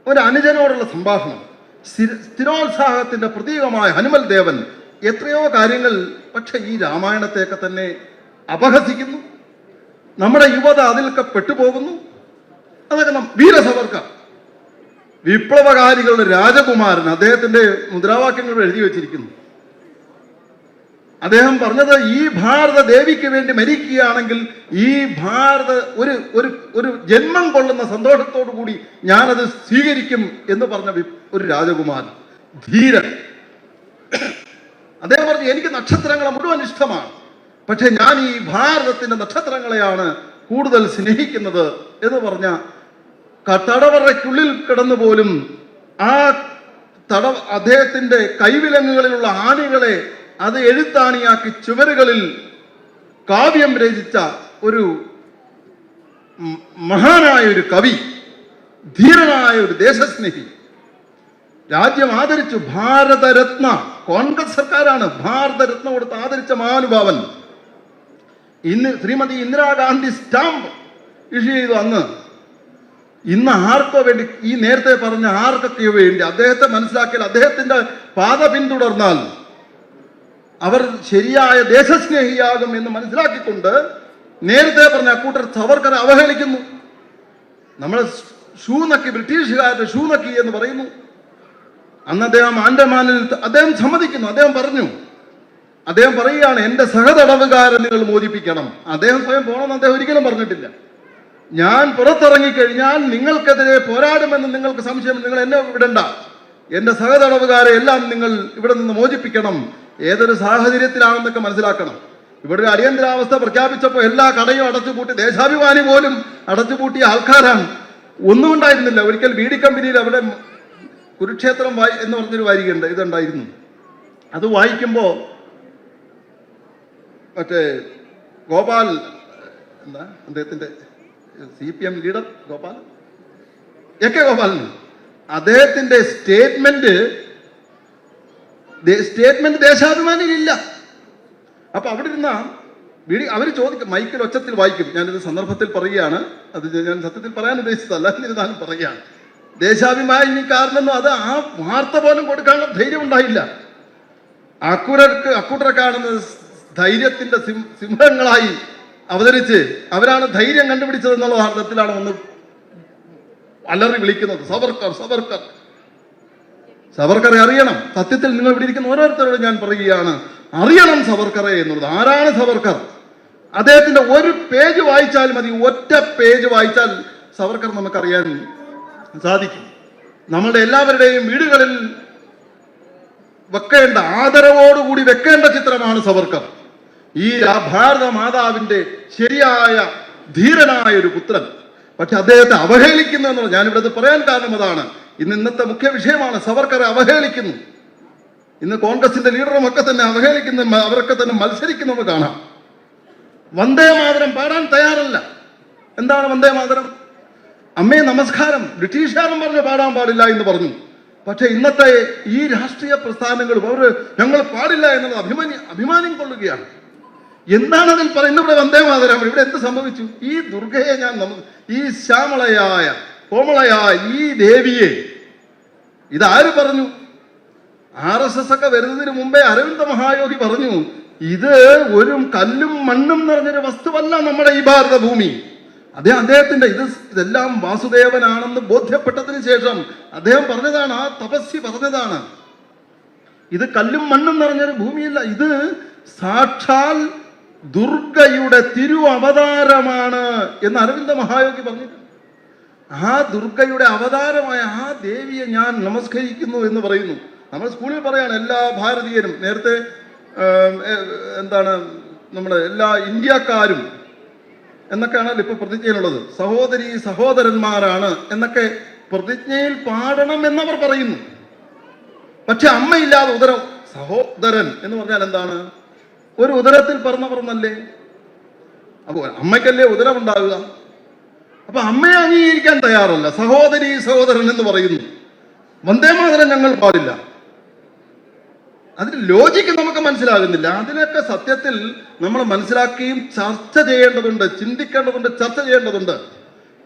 ഒരു അനുജനോടുള്ള സംഭാഷണം. സ്ഥിരോത്സാഹത്തിന്റെ പ്രതീകമായ ഹനുമൽ ദേവൻ എത്രയോ കാര്യങ്ങൾ പക്ഷെ ഈ രാമായണത്തെയൊക്കെ തന്നെ അപഹസിക്കുന്നു. നമ്മുടെ യുവത അതിലൊക്കെ പെട്ടുപോകുന്നു. അതൊക്കെ വീര സവർക്കർ, വിപ്ലവകാരികളുടെ രാജകുമാരൻ, അദ്ദേഹത്തിന്റെ മുദ്രാവാക്യങ്ങൾ എഴുതി വെച്ചിരിക്കുന്നു. അദ്ദേഹം പറഞ്ഞത്, ഈ ഭാരത ദേവിക്ക് വേണ്ടി മരിക്കുകയാണെങ്കിൽ ഈ ഭാരത ഒരു ജന്മം കൊള്ളുന്ന സന്തോഷത്തോടു കൂടി ഞാനത് സ്വീകരിക്കും എന്ന് പറഞ്ഞ ഒരു രാജകുമാരൻ, ധീരൻ. അദ്ദേഹം പറഞ്ഞു, എനിക്ക് നക്ഷത്രങ്ങളെ മുഴുവൻ ഇഷ്ടമാണ്, പക്ഷെ ഞാൻ ഈ ഭാരതത്തിന്റെ നക്ഷത്രങ്ങളെയാണ് കൂടുതൽ സ്നേഹിക്കുന്നത് എന്ന് പറഞ്ഞ തടവറയ്ക്കുള്ളിൽ കിടന്നു പോലും അദ്ദേഹത്തിന്റെ കൈവിലങ്ങുകളിലുള്ള ആണികളെ അത് എഴുത്താണിയാക്കി ചുവരുകളിൽ കാവ്യം രചിച്ച ഒരു മഹാനായ ഒരു കവി, ധീരനായ ഒരു ദേശസ്നേഹി. രാജ്യം ആദരിച്ചു. ഭാരതരത്ന, കോൺഗ്രസ് സർക്കാരാണ് ഭാരതരത്ന കൊടുത്ത് ആദരിച്ച മഹാനുഭാവൻ. ഇന്ന് ശ്രീമതി ഇന്ദിരാഗാന്ധി സ്റ്റാമ്പ് ഇഷ്യൂ ചെയ്തു. ഇന്ന് ആർക്കോ വേണ്ടി, ഈ നേരത്തെ പറഞ്ഞ ആർക്കൊക്കെയോ വേണ്ടി അദ്ദേഹത്തെ മനസ്സിലാക്കിയാൽ, അദ്ദേഹത്തിന്റെ പാത പിന്തുടർന്നാൽ അവർ ശരിയായ ദേശസ്നേഹിയാകും എന്ന് മനസ്സിലാക്കിക്കൊണ്ട് നേരത്തെ പറഞ്ഞ അക്കൂട്ടർ സവർക്കറെ അവഹേളിക്കുന്നു. നമ്മളെ ഷൂ നക്കി, ബ്രിട്ടീഷുകാരുടെ ഷൂ നക്കി എന്ന് പറയുന്നു. അന്ന് അദ്ദേഹം ആൻഡമാനിൽ അദ്ദേഹം സമ്മതിക്കുന്നു. അദ്ദേഹം പറയുകയാണ്, എന്റെ സഹതടവുകാരെ നിങ്ങൾ മോചിപ്പിക്കണം. അദ്ദേഹം സ്വയം പോകണമെന്ന് അദ്ദേഹം ഒരിക്കലും പറഞ്ഞിട്ടില്ല. ഞാൻ പുറത്തിറങ്ങിക്കഴിഞ്ഞാൽ നിങ്ങൾക്കെതിരെ പോരാടുമെന്ന് നിങ്ങൾക്ക് സംശയം, നിങ്ങൾ എന്നെ വിടണ്ട, എന്റെ സഹതടവുകാരെ എല്ലാം നിങ്ങൾ ഇവിടെ നിന്ന് മോചിപ്പിക്കണം. ഏതൊരു സാഹചര്യത്തിലാണെന്നൊക്കെ മനസ്സിലാക്കണം. ഇവിടെ ഒരു അടിയന്തരാവസ്ഥ പ്രഖ്യാപിച്ചപ്പോൾ എല്ലാ കടയും അടച്ചുപൂട്ടി, ദേശാഭിമാനി പോലും അടച്ചുപൂട്ടിയ ആൾക്കാരാണ്. ഒന്നും ഉണ്ടായിരുന്നില്ല. ഒരിക്കൽ ബീഡി കമ്പനിയിൽ അവിടെ കുരുക്ഷേത്രം എന്ന് പറഞ്ഞൊരു വാരികയുണ്ട്, ഇതുണ്ടായിരുന്നു. അത് വായിക്കുമ്പോൾ മറ്റേ ഗോപാൽ, എന്താ അദ്ദേഹത്തിന്റെ CPM leader Gopal, AK Gopalan, അദ്ദേഹത്തിന്റെ സ്റ്റേറ്റ്മെന്റ് ദേശാഭിമാനിയിലില്ല. അപ്പൊ അവിടെ ഇരുന്ന അവർ ചോദിക്കും, മൈക്കിൽ ഒച്ചത്തിൽ വായിക്കും. ഞാനിത് സന്ദർഭത്തിൽ പറയുകയാണ്, അത് ഞാൻ സത്യത്തിൽ പറയാൻ ഉദ്ദേശിച്ചതല്ല, എന്നിരുന്നാലും പറയുകയാണ്. ദേശാഭിമാനിക്കാരനൊന്നും അത് ആ വാർത്ത പോലും കൊടുക്കാനുള്ള ധൈര്യം ഉണ്ടായില്ല. അക്കൂട്ടരെ കാണുന്ന ധൈര്യത്തിന്റെ സിംഹങ്ങളായി അവതരിച്ച് അവരാണ് ധൈര്യം കണ്ടുപിടിച്ചത് എന്നുള്ള അർത്ഥത്തിലാണ് ഒന്ന് അലറി വിളിക്കുന്നത്, സവർക്കറെ അറിയണം. സത്യത്തിൽ നിങ്ങൾ ഇവിടെ ഇരിക്കുന്ന ഓരോരുത്തരോട് ഞാൻ പറയുകയാണ്, അറിയണം സവർക്കറെ എന്നുള്ളത്. ആരാണ് സവർക്കർ? അദ്ദേഹത്തിന്റെ ഒരു പേജ് വായിച്ചാൽ മതി, ഒറ്റ പേജ് വായിച്ചാൽ സവർക്കർ നമുക്കറിയാൻ സാധിക്കും. നമ്മളുടെ എല്ലാവരുടെയും വീടുകളിൽ വെക്കേണ്ട, ആദരവോടുകൂടി വെക്കേണ്ട ചിത്രമാണ് സവർക്കർ. ഈ ഭാരത മാതാവിന്റെ ശരിയായ ധീരനായ ഒരു പുത്രൻ. പക്ഷെ അദ്ദേഹത്തെ അവഹേളിക്കുന്നു എന്നുള്ളത് ഞാനിവിടെ പറയാൻ കാരണം അതാണ്. ഇന്നത്തെ മുഖ്യ വിഷയമാണ്, സവർക്കറെ അവഹേളിക്കുന്നു. ഇന്ന് കോൺഗ്രസിന്റെ ലീഡറും ഒക്കെ തന്നെ അവഹേളിക്കുന്ന, അവരൊക്കെ തന്നെ മത്സരിക്കുന്നത് കാണാം. വന്ദേ മാതരം പാടാൻ തയ്യാറല്ല. എന്താണ് വന്ദേ മാതരം? അമ്മേ നമസ്കാരം ബ്രിട്ടീഷുകാരൻ പറഞ്ഞു പാടാൻ പാടില്ല എന്ന് പറഞ്ഞു. പക്ഷെ ഇന്നത്തെ ഈ രാഷ്ട്രീയ പ്രസ്ഥാനങ്ങളും അവർ ഞങ്ങൾ പാടില്ല എന്നത് അഭിമാനം കൊള്ളുകയാണ്. എന്താണ് അതിൽ പറയുന്നത്? ഇവിടെ വന്ദേ മാതരം, ഇവിടെ എന്ത് സംഭവിച്ചു? ഈ ദുർഗയെ ഈ ശ്യാമളയായ കോമളയായ ഈ ദേവിയെ ഇതാര് പറഞ്ഞു? RSS ഒക്കെ വരുന്നതിന് മുമ്പേ അരവിന്ദ മഹായോഗി പറഞ്ഞു, ഇത് ഒരു കല്ലും മണ്ണും നിറഞ്ഞൊരു വസ്തുവല്ല നമ്മുടെ ഈ ഭാരതഭൂമി. അദ്ദേഹത്തിന്റെ ഇതെല്ലാം വാസുദേവനാണെന്ന് ബോധ്യപ്പെട്ടതിന് ശേഷം അദ്ദേഹം പറഞ്ഞതാണ്, ആ തപസ്വി പറഞ്ഞതാണ്, ഇത് കല്ലും മണ്ണും നിറഞ്ഞൊരു ഭൂമിയല്ല, ഇത് സാക്ഷാൽ ദുർഗയുടെ അവതാരമാണ് എന്ന് അരവിന്ദ മഹായോഗി പറഞ്ഞിട്ടുണ്ട്. ആ ദുർഗയുടെ അവതാരമായ ആ ദേവിയെ ഞാൻ നമസ്കരിക്കുന്നു എന്ന് പറയുന്നു. നമ്മൾ സ്കൂളിൽ പറയാണ് എല്ലാ ഭാരതീയരും, നേരത്തെ നമ്മുടെ എല്ലാ ഇന്ത്യക്കാരും എന്നൊക്കെയാണല്ലോ ഇപ്പൊ പ്രതിജ്ഞയിലുള്ളത്, സഹോദരി സഹോദരന്മാരാണ് എന്നൊക്കെ പ്രതിജ്ഞയിൽ പാടണം എന്നവർ പറയുന്നു. പക്ഷെ അമ്മയില്ലാതെ ഉദരം, സഹോദരൻ എന്ന് പറഞ്ഞാൽ എന്താണ്? ഒരു ഉദരത്തിൽ പിറന്നവരെന്നല്ലേ? അപ്പൊ അമ്മയ്ക്കല്ലേ ഉദരം ഉണ്ടാകുക? അപ്പൊ അമ്മയെ അംഗീകരിക്കാൻ തയ്യാറല്ല, സഹോദരി സഹോദരൻ എന്ന് പറയുന്നു. വന്ദേമാതരം ഞങ്ങൾ പാടില്ല. അതിന് ലോജിക്ക് നമുക്ക് മനസ്സിലാകുന്നില്ല. അതിനൊക്കെ സത്യത്തിൽ നമ്മൾ മനസ്സിലാക്കുകയും ചർച്ച ചെയ്യേണ്ടതുണ്ട്, ചിന്തിക്കേണ്ടതുണ്ട്, ചർച്ച ചെയ്യേണ്ടതുണ്ട്.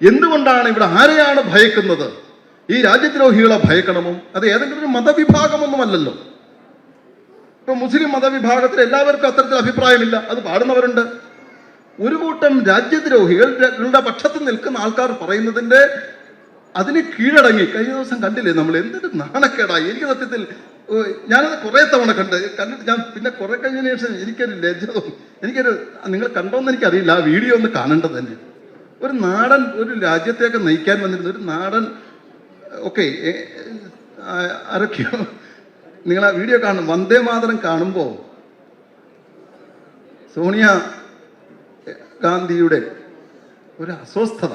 എന്തുകൊണ്ടാണ് ഇവിടെ ആരെയാണ് ഭയക്കുന്നത്? ഈ രാജ്യദ്രോഹികളെ ഭയക്കണമോ? അത് ഏതെങ്കിലും ഒരു മതവിഭാഗമൊന്നുമല്ലല്ലോ. ഇപ്പൊ മുസ്ലിം മതവിഭാഗത്തിൽ എല്ലാവർക്കും അത്തരത്തിൽ അഭിപ്രായമില്ല, അത് പാടുന്നവരുണ്ട്. ഒരു കൂട്ടം രാജ്യദ്രോഹികളുടെ പക്ഷത്ത് നിൽക്കുന്ന ആൾക്കാർ പറയുന്നതിന്റെ അതിന് കീഴടങ്ങി. കഴിഞ്ഞ ദിവസം കണ്ടില്ലേ നമ്മൾ, എന്തൊരു നാണക്കേടായി. എനിക്ക് സത്യത്തിൽ ഞാനത് കുറെ തവണ കണ്ടിട്ട് ഞാൻ പിന്നെ കുറെ കഴിഞ്ഞതിന് ശേഷം എനിക്കൊരു ലജ്ജ തോന്നി. നിങ്ങൾ കണ്ടോന്ന് എനിക്കറിയില്ല, ആ വീഡിയോ ഒന്ന് കാണേണ്ടത് തന്നെ. ഒരു നാടൻ ഒരു രാജ്യത്തേക്ക് നയിക്കാൻ വന്നിരുന്ന ഒരു നാടൻ ആരൊക്കെയോ നിങ്ങൾ ആ വീഡിയോ കാണും. വന്ദേമാതരം കാണുമ്പോൾ സോണിയ ഗാന്ധിയുടെ ഒരു അസ്വസ്ഥത,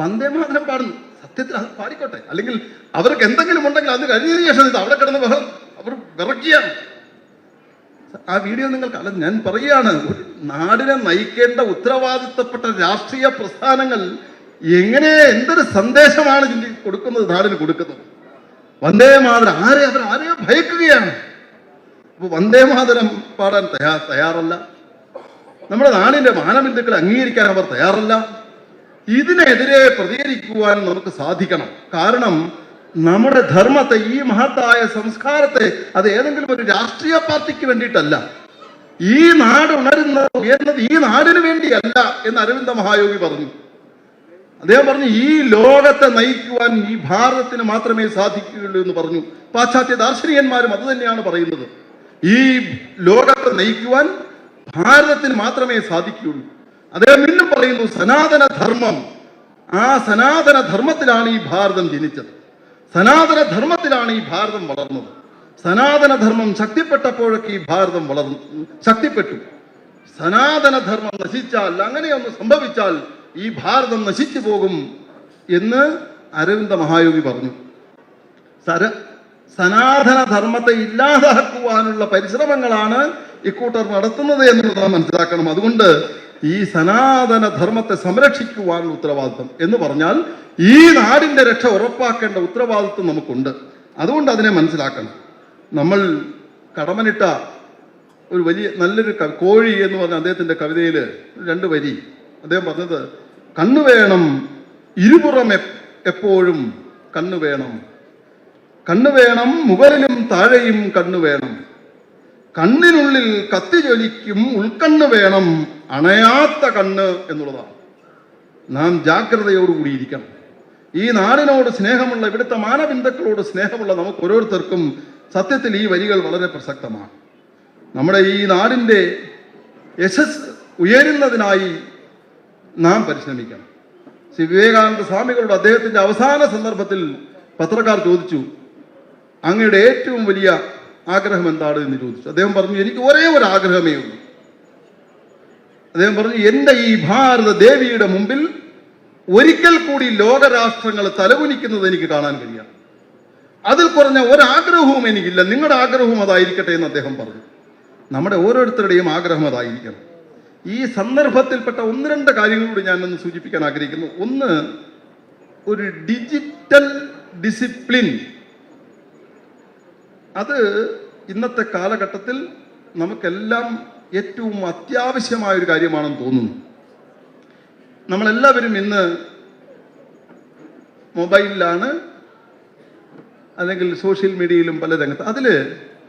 വന്ദേമാതരം പാടുന്നു. സത്യത്തിൽ അത് പാടിക്കോട്ടെ, അല്ലെങ്കിൽ അവർക്ക് എന്തെങ്കിലും ഉണ്ടെങ്കിൽ അത് കഴിഞ്ഞതിന് ശേഷം ഇത് അവിടെ കിടന്ന് അവർ വിറക്കിയാണ്. ആ വീഡിയോ നിങ്ങൾക്ക് ഞാൻ പറയുകയാണ്, ഒരു നാടിനെ നയിക്കേണ്ട ഉത്തരവാദിത്തപ്പെട്ട രാഷ്ട്രീയ പ്രസ്ഥാനങ്ങൾ എന്തൊരു സന്ദേശമാണ് കൊടുക്കുന്നത്, നാടിന് കൊടുക്കുന്നത്. വന്ദേമാതരം ആരെയോ ഭയക്കുകയാണ്. അപ്പൊ വന്ദേമാതരം പാടാൻ തയ്യാറല്ല. നമ്മുടെ നാടിന്റെ മാനബിന്ദുക്കളെ അംഗീകരിക്കാൻ അവർ തയ്യാറല്ല. ഇതിനെതിരെ പ്രതികരിക്കുവാൻ നമുക്ക് സാധിക്കണം. കാരണം നമ്മുടെ ധർമ്മത്തെ, ഈ മഹത്തായ സംസ്കാരത്തെ, അത് ഏതെങ്കിലും ഒരു രാഷ്ട്രീയ പാർട്ടിക്ക് വേണ്ടിയിട്ടല്ല. ഈ നാട് ഉയരുന്നത് ഈ നാടിന് വേണ്ടിയല്ല എന്ന് അരവിന്ദ മഹായോഗി പറഞ്ഞു. അദ്ദേഹം പറഞ്ഞു, ഈ ലോകത്തെ നയിക്കുവാൻ ഈ ഭാരതത്തിന് മാത്രമേ സാധിക്കുകയുള്ളൂ എന്ന് പറഞ്ഞു. പാശ്ചാത്യ ദാർശനികന്മാരും അത് തന്നെയാണ് പറയുന്നത്. ഈ ലോകത്തെ നയിക്കുവാൻ ഭാരതത്തിന് മാത്രമേ സാധിക്കുകയുള്ളൂ. അദ്ദേഹം വീണ്ടും പറയുന്നു, സനാതന ധർമ്മം, ആ സനാതന ധർമ്മത്തിലാണ് ഈ ഭാരതം ജനിച്ചത്, സനാതന ധർമ്മത്തിലാണ് ഈ ഭാരതം വളർന്നത്. സനാതന ധർമ്മം ശക്തിപ്പെട്ടപ്പോഴൊക്കെ ഈ ഭാരതം ശക്തിപ്പെട്ടു. സനാതന ധർമ്മം നശിച്ചാൽ, അങ്ങനെയൊന്ന് സംഭവിച്ചാൽ ഈ ഭാരതം നശിച്ചു പോകും എന്ന് അരവിന്ദ മഹായോഗി പറഞ്ഞു. സനാതന ധർമ്മത്തെ ഇല്ലാതാക്കുവാനുള്ള പരിശ്രമങ്ങളാണ് ഇക്കൂട്ടർ നടത്തുന്നത് എന്നുള്ളത് നാം മനസ്സിലാക്കണം. അതുകൊണ്ട് ഈ സനാതന ധർമ്മത്തെ സംരക്ഷിക്കുവാനുള്ള ഉത്തരവാദിത്വം എന്ന് പറഞ്ഞാൽ ഈ നാടിന്റെ രക്ഷ ഉറപ്പാക്കേണ്ട ഉത്തരവാദിത്വം നമുക്കുണ്ട്. അതുകൊണ്ട് അതിനെ മനസ്സിലാക്കണം. നമ്മൾ കടമനിട്ട ഒരു നല്ലൊരു കോഴി എന്ന് പറഞ്ഞ അദ്ദേഹത്തിന്റെ കവിതയിൽ 2 വരി അദ്ദേഹം പറഞ്ഞത്, കണ്ണു വേണം ഇരുപുറം എപ്പോഴും കണ്ണു വേണം, കണ്ണു വേണം മുകളിലും താഴെയും കണ്ണു വേണം, കണ്ണിനുള്ളിൽ കത്തി ജ്വലിക്കും ഉൾക്കണ്ണ് വേണം, അണയാത്ത കണ്ണ് എന്നുള്ളതാണ്. നാം ജാഗ്രതയോടുകൂടിയിരിക്കണം. ഈ നാടിനോട് സ്നേഹമുള്ള, ഇവിടുത്തെ മാനബിന്ദുക്കളോട് സ്നേഹമുള്ള നമുക്ക് ഓരോരുത്തർക്കും സത്യത്തിൽ ഈ വരികൾ വളരെ പ്രസക്തമാണ്. നമ്മുടെ ഈ നാടിൻ്റെ യശസ് ഉയരുന്നതിനായി നാം പരിശ്രമിക്കണം. ശ്രീ വിവേകാനന്ദ സ്വാമികളുടെ അദ്ദേഹത്തിന്റെ അവസാന സന്ദർഭത്തിൽ പത്രക്കാർ ചോദിച്ചു, അങ്ങയുടെ ഏറ്റവും വലിയ ആഗ്രഹം എന്താണ് എന്ന് ചോദിച്ചു. അദ്ദേഹം പറഞ്ഞു, എനിക്ക് ഒരേ ഒരു ആഗ്രഹമേ ഉള്ളൂ. അദ്ദേഹം പറഞ്ഞു, എൻ്റെ ഈ ഭാരത ദേവിയുടെ മുമ്പിൽ ഒരിക്കൽ കൂടി ലോകരാഷ്ട്രങ്ങൾ തലകുനിക്കുന്നത് എനിക്ക് കാണാൻ കഴിയാം. അതിൽ കുറഞ്ഞ ഒരാഗ്രഹവും എനിക്കില്ല, നിങ്ങളുടെ ആഗ്രഹവും അതായിരിക്കട്ടെ എന്ന് അദ്ദേഹം പറഞ്ഞു. നമ്മുടെ ഓരോരുത്തരുടെയും ആഗ്രഹം അതായിരിക്കണം. ഈ സന്ദർഭത്തിൽപ്പെട്ട 1-2 കാര്യങ്ങളോട് ഞാനൊന്ന് സൂചിപ്പിക്കാൻ ആഗ്രഹിക്കുന്നു. ഒന്ന്, ഒരു ഡിജിറ്റൽ ഡിസിപ്ലിൻ. അത് ഇന്നത്തെ കാലഘട്ടത്തിൽ നമുക്കെല്ലാം ഏറ്റവും അത്യാവശ്യമായ ഒരു കാര്യമാണെന്ന് തോന്നുന്നു. നമ്മളെല്ലാവരും ഇന്ന് മൊബൈലിലാണ്, അല്ലെങ്കിൽ സോഷ്യൽ മീഡിയയിലും പല രംഗത്ത്.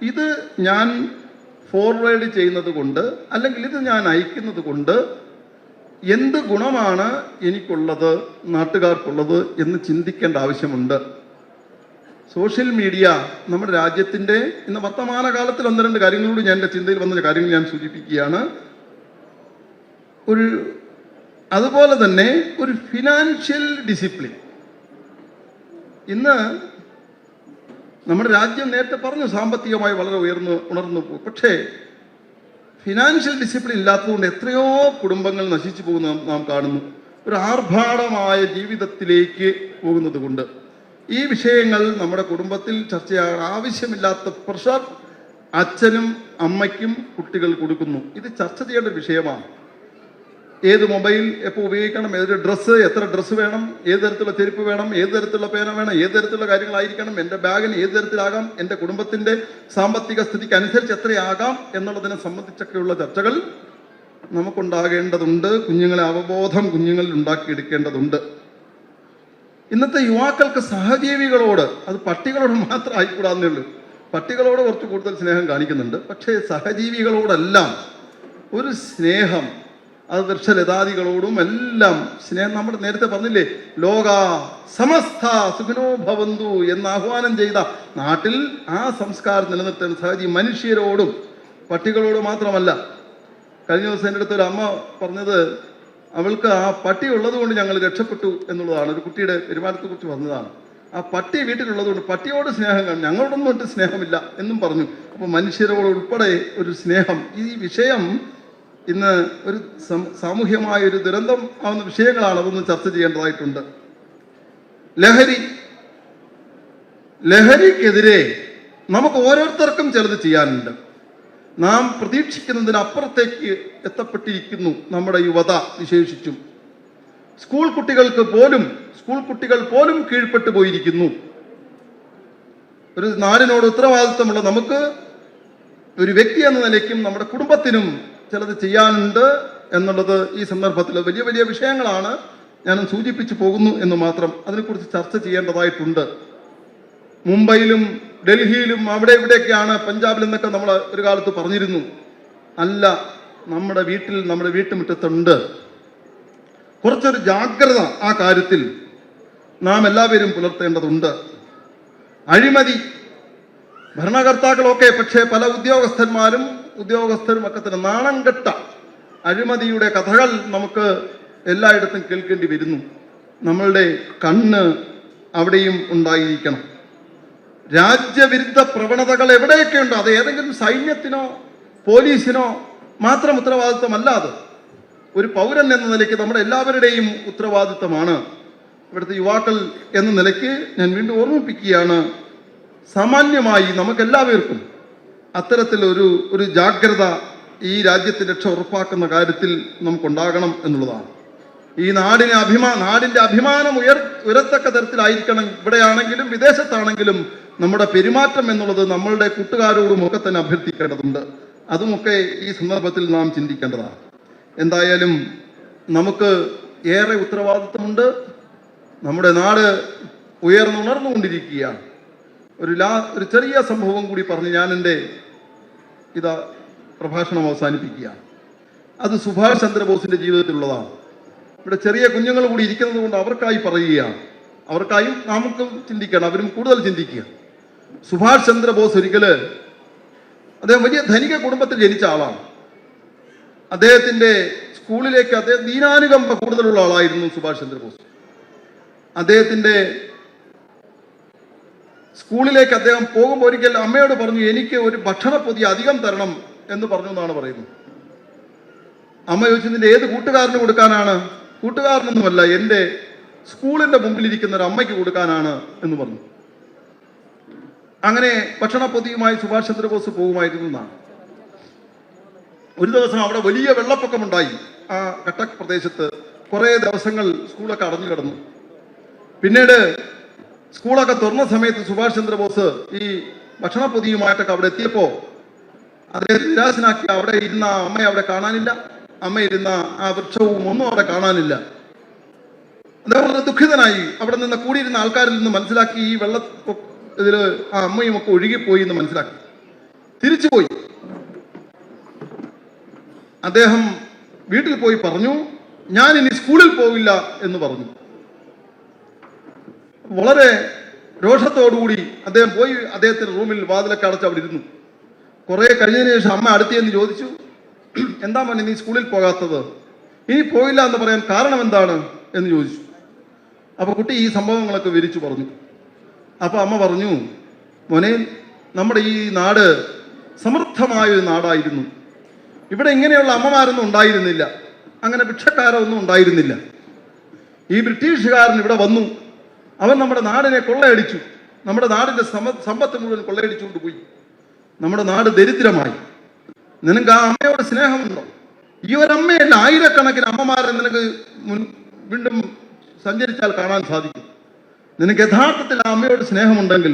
ഇത് ഞാൻ ഫോർവേഡ് ചെയ്യുന്നത് കൊണ്ട്, അല്ലെങ്കിൽ ഇത് ഞാൻ അയക്കുന്നത് കൊണ്ട് എന്ത് ഗുണമാണ് എനിക്കുള്ളത്, നാട്ടുകാർക്കുള്ളത് എന്ന് ചിന്തിക്കേണ്ട ആവശ്യമുണ്ട്. സോഷ്യൽ മീഡിയ നമ്മുടെ രാജ്യത്തിൻ്റെ ഇന്ന് വർത്തമാനകാലത്തിൽ 1-2 കാര്യങ്ങളോട് ഞാൻ എൻ്റെ ചിന്തയിൽ വന്ന കാര്യങ്ങൾ ഞാൻ സൂചിപ്പിക്കുകയാണ്. അതുപോലെ തന്നെ ഒരു ഫിനാൻഷ്യൽ ഡിസിപ്ലിൻ. ഇന്ന് നമ്മുടെ രാജ്യം നേരത്തെ പറഞ്ഞു സാമ്പത്തികമായി വളരെ ഉണർന്നു പോകും. പക്ഷേ ഫിനാൻഷ്യൽ ഡിസിപ്ലിൻ ഇല്ലാത്തതുകൊണ്ട് എത്രയോ കുടുംബങ്ങൾ നശിച്ചു പോകുന്നത് നാം കാണുന്നു. ഒരു ആർഭാടമായ ജീവിതത്തിലേക്ക് പോകുന്നത് കൊണ്ട് ഈ വിഷയങ്ങൾ നമ്മുടെ കുടുംബത്തിൽ ചർച്ച ചെയ്യാൻ ആവശ്യമില്ലാത്ത പ്രഷർ അച്ഛനും അമ്മയ്ക്കും കുട്ടികൾ കൊടുക്കുന്നു. ഇത് ചർച്ച ചെയ്യേണ്ട വിഷയമാണ്. ഏത് മൊബൈൽ എപ്പോൾ ഉപയോഗിക്കണം, ഏത് ഡ്രസ്സ്, എത്ര ഡ്രസ്സ് വേണം, ഏത് തരത്തിലുള്ള ചെരുപ്പ് വേണം, ഏത് തരത്തിലുള്ള പേന വേണം, ഏത് തരത്തിലുള്ള കാര്യങ്ങളായിരിക്കണം, എൻ്റെ ബാഗിന് ഏത് തരത്തിലാകാം, എൻ്റെ കുടുംബത്തിൻ്റെ സാമ്പത്തിക സ്ഥിതിക്ക് അനുസരിച്ച് എത്രയാകാം എന്നുള്ളതിനെ സംബന്ധിച്ചൊക്കെയുള്ള ചർച്ചകൾ നമുക്കുണ്ടാകേണ്ടതുണ്ട്. കുഞ്ഞുങ്ങളെ അവബോധം കുഞ്ഞുങ്ങളിൽ ഉണ്ടാക്കിയെടുക്കേണ്ടതുണ്ട്. ഇന്നത്തെ യുവാക്കൾക്ക് സഹജീവികളോട്, അത് പട്ടികളോട് മാത്രം ആയിക്കൂടാന്നേ ഉള്ളൂ. പട്ടികളോട് കുറച്ച് കൂടുതൽ സ്നേഹം കാണിക്കുന്നുണ്ട്. പക്ഷേ സഹജീവികളോടെല്ലാം ഒരു സ്നേഹം, അത് വൃക്ഷലതാദികളോടും എല്ലാം സ്നേഹം. നമ്മൾ നേരത്തെ പറഞ്ഞില്ലേ, ലോക സമസ്ത സുഖിനോ ഭവന്തു എന്ന് ആഹ്വാനം ചെയ്ത നാട്ടിൽ ആ സംസ്കാരം നിലനിർത്താൻ സഹജീവി മനുഷ്യരോടും പട്ടികളോട് മാത്രമല്ല. കഴിഞ്ഞ ദിവസം എൻ്റെ അടുത്തൊരു അമ്മ പറഞ്ഞത്, അവൾക്ക് ആ പട്ടി ഉള്ളത് കൊണ്ട് ഞങ്ങൾ രക്ഷപ്പെട്ടു എന്നുള്ളതാണ്. ഒരു കുട്ടിയുടെ പെരുമാറ്റത്തെക്കുറിച്ച് പറഞ്ഞതാണ്. ആ പട്ടി വീട്ടിലുള്ളത് കൊണ്ട് പട്ടിയോട് സ്നേഹം കാണും, ഞങ്ങളോടൊന്നും ഒട്ടും സ്നേഹമില്ല എന്നും പറഞ്ഞു. അപ്പോൾ മനുഷ്യരോട് ഉൾപ്പെടെ ഒരു സ്നേഹം. ഈ വിഷയം ഇന്ന് ഒരു സാമൂഹ്യമായ ഒരു ദുരന്തം ആവുന്ന വിഷയങ്ങളാണ്. അതൊന്നും ചർച്ച ചെയ്യേണ്ടതായിട്ടുണ്ട്. ലഹരിക്കെതിരെ നമുക്ക് ഓരോരുത്തർക്കും ചിലത് ചെയ്യാനുണ്ട്. നാം പ്രതീക്ഷിക്കുന്നതിനപ്പുറത്തേക്ക് എത്തപ്പെട്ടിരിക്കുന്നു നമ്മുടെ യുവത, വിശേഷിച്ചും സ്കൂൾ കുട്ടികൾ പോലും കീഴ്പ്പെട്ടു പോയിരിക്കുന്നു. ഒരു നാടിനോട് ഉത്തരവാദിത്വമുള്ള നമുക്ക് ഒരു വ്യക്തി എന്ന നിലയ്ക്കും നമ്മുടെ കുടുംബത്തിനും ചിലത് ചെയ്യാനുണ്ട് എന്നുള്ളത് ഈ സന്ദർഭത്തിൽ വലിയ വലിയ വിഷയങ്ങളാണ്. ഞാൻ സൂചിപ്പിച്ചു പോകുന്നു എന്ന് മാത്രം. അതിനെക്കുറിച്ച് ചർച്ച ചെയ്യേണ്ടതായിട്ടുണ്ട്. മുംബൈയിലും ഡൽഹിയിലും അവിടെ ഇവിടെയൊക്കെയാണ്, പഞ്ചാബിൽ നിന്നൊക്കെ നമ്മൾ ഒരു കാലത്ത് പറഞ്ഞിരുന്നു. അല്ല, നമ്മുടെ വീട്ടുമുറ്റത്തുണ്ട്. കുറച്ചൊരു ജാഗ്രത ആ കാര്യത്തിൽ നാം എല്ലാവരും പുലർത്തേണ്ടതുണ്ട്. അഴിമതി ഭരണകർത്താക്കളൊക്കെ, പക്ഷേ പല ഉദ്യോഗസ്ഥരും ഒക്കെ തന്നെ നാണം കെട്ട അഴിമതിയുടെ കഥകൾ നമുക്ക് എല്ലായിടത്തും കേൾക്കേണ്ടി വരുന്നു. നമ്മളുടെ കണ്ണ് അവിടെയും ഉണ്ടായിരിക്കണം. രാജ്യവിരുദ്ധ പ്രവണതകൾ എവിടെയൊക്കെ ഉണ്ടോ, അത് ഏതെങ്കിലും സൈന്യത്തിനോ പോലീസിനോ മാത്രം ഉത്തരവാദിത്വമല്ലാതെ ഒരു പൗരൻ എന്ന നിലയ്ക്ക് നമ്മുടെ എല്ലാവരുടെയും ഉത്തരവാദിത്വമാണ്. ഇവിടുത്തെ യുവാക്കൾ എന്ന നിലയ്ക്ക് ഞാൻ വീണ്ടും ഓർമ്മിപ്പിക്കുകയാണ്, സാമാന്യമായി നമുക്കെല്ലാവർക്കും അത്തരത്തിൽ ഒരു ജാഗ്രത ഈ രാജ്യത്തിന്റെ രക്ഷ ഉറപ്പാക്കുന്ന കാര്യത്തിൽ നമുക്കുണ്ടാകണം എന്നുള്ളതാണ്. ഈ നാടിന്റെ അഭിമാനം ഉയരത്തക്ക തരത്തിലായിരിക്കണം. ഇവിടെയാണെങ്കിലും വിദേശത്താണെങ്കിലും നമ്മുടെ പെരുമാറ്റം എന്നുള്ളത് നമ്മളുടെ കൂട്ടുകാരോടും ഒക്കെ തന്നെ അഭ്യർത്ഥിക്കേണ്ടതുണ്ട്. അതുമൊക്കെ ഈ സന്ദർഭത്തിൽ നാം ചിന്തിക്കേണ്ടതാണ്. എന്തായാലും നമുക്ക് ഏറെ ഉത്തരവാദിത്വമുണ്ട്. നമ്മുടെ നാട് ഉണർന്നുകൊണ്ടിരിക്കുകയാണ്. ഒരു ചെറിയ സംഭവം കൂടി പറഞ്ഞ് ഞാൻ എൻ്റെ പ്രഭാഷണം അവസാനിപ്പിക്കുകയാണ്. അത് സുഭാഷ് ചന്ദ്രബോസിന്റെ ജീവിതത്തിലുള്ളതാണ്. ഇവിടെ ചെറിയ കുഞ്ഞുങ്ങൾ കൂടി ഇരിക്കുന്നത് കൊണ്ട് അവർക്കായി പറയുകയാണ്. അവർക്കായും നമുക്കും ചിന്തിക്കണം, അവരും കൂടുതൽ ചിന്തിക്കുക. സുഭാഷ് ചന്ദ്രബോസ് അദ്ദേഹം വലിയ ധനിക കുടുംബത്തിൽ ജനിച്ച ആളാണ്. അദ്ദേഹത്തിന്റെ സ്കൂളിലേക്ക് ദീനാനുകമ്പ കൂടുതലുള്ള ആളായിരുന്നു സുഭാഷ് ചന്ദ്രബോസ്. അദ്ദേഹത്തിന്റെ സ്കൂളിലേക്ക് അദ്ദേഹം പോകുമ്പോൾ ഒരിക്കൽ അമ്മയോട് പറഞ്ഞു, എനിക്ക് ഒരു ഭക്ഷണപ്പൊതി അധികം തരണം എന്ന് പറഞ്ഞു എന്നാണ് പറയുന്നത്. അമ്മ ചോദിച്ചു, നിന്റെ ഏത് കൂട്ടുകാരന് കൊടുക്കാനാണ്? കൂട്ടുകാരനൊന്നുമല്ല, എൻ്റെ സ്കൂളിന്റെ മുമ്പിലിരിക്കുന്ന ഒരു അമ്മയ്ക്ക് കൊടുക്കാനാണ് എന്ന് പറഞ്ഞു. അങ്ങനെ ഭക്ഷണപ്പൊതിയുമായി സുഭാഷ് ചന്ദ്രബോസ് പോകുമായിരുന്നു എന്നാണ്. ഒരു ദിവസം അവിടെ വലിയ വെള്ളപ്പൊക്കമുണ്ടായി. ആ കട്ടക് പ്രദേശത്ത് കുറേ ദിവസങ്ങൾ സ്കൂളൊക്കെ അടഞ്ഞു കിടന്നു. പിന്നീട് സ്കൂളൊക്കെ തുറന്ന സമയത്ത് സുഭാഷ് ചന്ദ്രബോസ് ഈ ഭക്ഷണപ്പൊതിയുമായിട്ടൊക്കെ അവിടെ എത്തിയപ്പോൾ അദ്ദേഹം നിരാശനാക്കി. അവിടെ ഇരുന്ന അമ്മയെ അവിടെ കാണാനില്ല, അമ്മ ഇരുന്ന ആ വൃക്ഷവും ഒന്നും അവിടെ കാണാനില്ല. അദ്ദേഹം വളരെ ദുഃഖിതനായി. അവിടെ നിന്ന് കൂടിയിരുന്ന ആൾക്കാരിൽ നിന്ന് മനസ്സിലാക്കി ഈ ഇതില് ആ അമ്മയും ഒക്കെ ഒഴുകിപ്പോയി എന്ന് മനസ്സിലാക്കി. തിരിച്ചുപോയി. അദ്ദേഹം വീട്ടിൽ പോയി പറഞ്ഞു, ഞാൻ ഇനി സ്കൂളിൽ പോകില്ല എന്ന് പറഞ്ഞു. വളരെ രോഷത്തോടുകൂടി അദ്ദേഹം പോയി അദ്ദേഹത്തിന്റെ റൂമിൽ വാതിലൊക്കെ അടച്ച് അവിടെ ഇരുന്നു. കുറെ കഴിഞ്ഞതിന് ശേഷം അമ്മ അടുത്തെന്ന് ചോദിച്ചു, എന്താ മോനെ നീ സ്കൂളിൽ പോകാത്തത്? ഇനി പോയില്ല എന്ന് പറയാൻ കാരണം എന്താണ് എന്ന് ചോദിച്ചു. അപ്പൊ കുട്ടി ഈ സംഭവങ്ങളൊക്കെ വിവരിച്ചു പറഞ്ഞു. അപ്പൊ അമ്മ പറഞ്ഞു, മോനെ, നമ്മുടെ ഈ നാട് സമൃദ്ധമായൊരു നാടായിരുന്നു. ഇവിടെ ഇങ്ങനെയുള്ള അമ്മമാരൊന്നും ഉണ്ടായിരുന്നില്ല, അങ്ങനെ ഭിക്ഷക്കാരൊന്നും ഉണ്ടായിരുന്നില്ല. ഈ ബ്രിട്ടീഷുകാരൻ ഇവിടെ വന്നു, അവൻ നമ്മുടെ നാടിനെ കൊള്ളയടിച്ചു, നമ്മുടെ നാടിന്റെ സമ്പത്ത് മുഴുവൻ കൊള്ളയടിച്ചുകൊണ്ട് പോയി. നമ്മുടെ നാട് ദരിദ്രമായി. നിനക്ക് ആ അമ്മയോട് സ്നേഹമുണ്ടോ? ഈ ഒരമ്മയല്ല, ആയിരക്കണക്കിന് അമ്മമാരെ നിനക്ക് വീണ്ടും സഞ്ചരിച്ചാൽ കാണാൻ സാധിക്കും. നിനക്ക് യഥാർത്ഥത്തിൽ ആ അമ്മയോട് സ്നേഹമുണ്ടെങ്കിൽ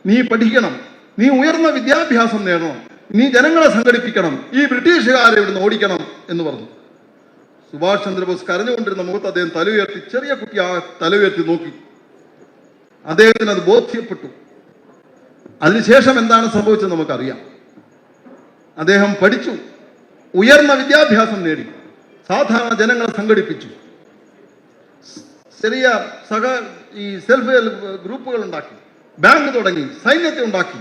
നീ പഠിക്കണം, നീ ഉയർന്ന വിദ്യാഭ്യാസം നേടണം, നീ ജനങ്ങളെ സംഘടിപ്പിക്കണം, ഈ ബ്രിട്ടീഷുകാരെ ഇവിടുന്ന് ഓടിക്കണം എന്ന് പറഞ്ഞു. സുഭാഷ് ചന്ദ്രബോസ് കരഞ്ഞുകൊണ്ടിരുന്ന മുഖത്ത് അദ്ദേഹം തല ഉയർത്തി, ചെറിയ കുട്ടി ആ തല ഉയർത്തി നോക്കി. അദ്ദേഹത്തിന് അത് ബോധ്യപ്പെട്ടു. അതിനുശേഷം എന്താണ് സംഭവിച്ചത് നമുക്കറിയാം. അദ്ദേഹം പഠിച്ചു, ഉയർന്ന വിദ്യാഭ്യാസം നേടി, സാധാരണ ജനങ്ങളെ സംഘടിപ്പിച്ചു, ചെറിയ ഈ സെൽഫ് ഹെൽപ്പ് ഗ്രൂപ്പുകൾ ഉണ്ടാക്കി, ബാങ്ക് തുടങ്ങി, സൈന്യത്തെ ഉണ്ടാക്കി.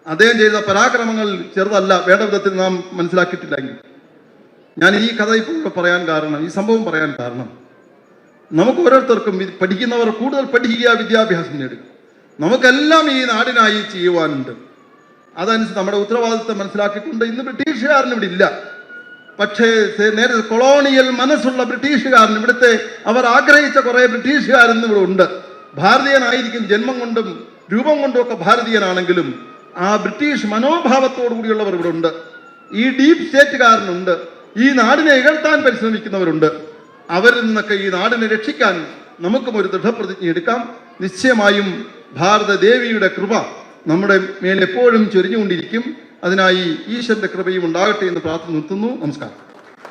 അദ്ദേഹം ചെയ്ത പരാക്രമങ്ങൾ ചെറുതല്ല, വേണ്ട വിധത്തിൽ നാം മനസ്സിലാക്കിയിട്ടില്ലെങ്കിൽ. ഞാൻ ഈ കഥ ഇപ്പോൾ പറയാൻ കാരണം, ഈ സംഭവം പറയാൻ കാരണം, നമുക്ക് ഓരോരുത്തർക്കും പഠിക്കുന്നവർ കൂടുതൽ പഠിക്കുക, വിദ്യാഭ്യാസം നേടുക. നമുക്കെല്ലാം ഈ നാടിനായി ചെയ്യുവാനുണ്ട്. അതനുസരിച്ച് നമ്മുടെ ഉത്തരവാദിത്വം മനസ്സിലാക്കിക്കൊണ്ട് ഇന്ന് ബ്രിട്ടീഷുകാരൻ ഇവിടെ ഇല്ല. പക്ഷേ നേരെ കൊളോണിയൽ മനസ്സുള്ള ബ്രിട്ടീഷുകാരൻ, ഇവിടുത്തെ അവർ ആഗ്രഹിച്ച കുറെ ബ്രിട്ടീഷുകാരൻ ഇവിടെ ഉണ്ട്. ഭാരതീയനായിരിക്കും, ജന്മം കൊണ്ടും രൂപം കൊണ്ടും ഒക്കെ ഭാരതീയനാണെങ്കിലും ആ ബ്രിട്ടീഷ് മനോഭാവത്തോടു കൂടിയുള്ളവർ ഇവിടെ ഉണ്ട്. ഈ ഡീപ് സ്റ്റേറ്റുകാരനുണ്ട്, ഈ നാടിനെ ഇകഴ്ത്താൻ പരിശ്രമിക്കുന്നവരുണ്ട്. അവരിൽ നിന്നൊക്കെ ഈ നാടിനെ രക്ഷിക്കാൻ നമുക്കും ഒരു ദൃഢപ്രതിജ്ഞ എടുക്കാം. നിശ്ചയമായും ഭാരത ദേവിയുടെ കൃപ നമ്മുടെ മേൽ എപ്പോഴും ചൊരിഞ്ഞുകൊണ്ടിരിക്കും. അതിനായി ഈശ്വരന്റെ കൃപയും ഉണ്ടാകട്ടെ എന്ന് പ്രാർത്ഥന നിർത്തുന്നു. നമസ്കാരം.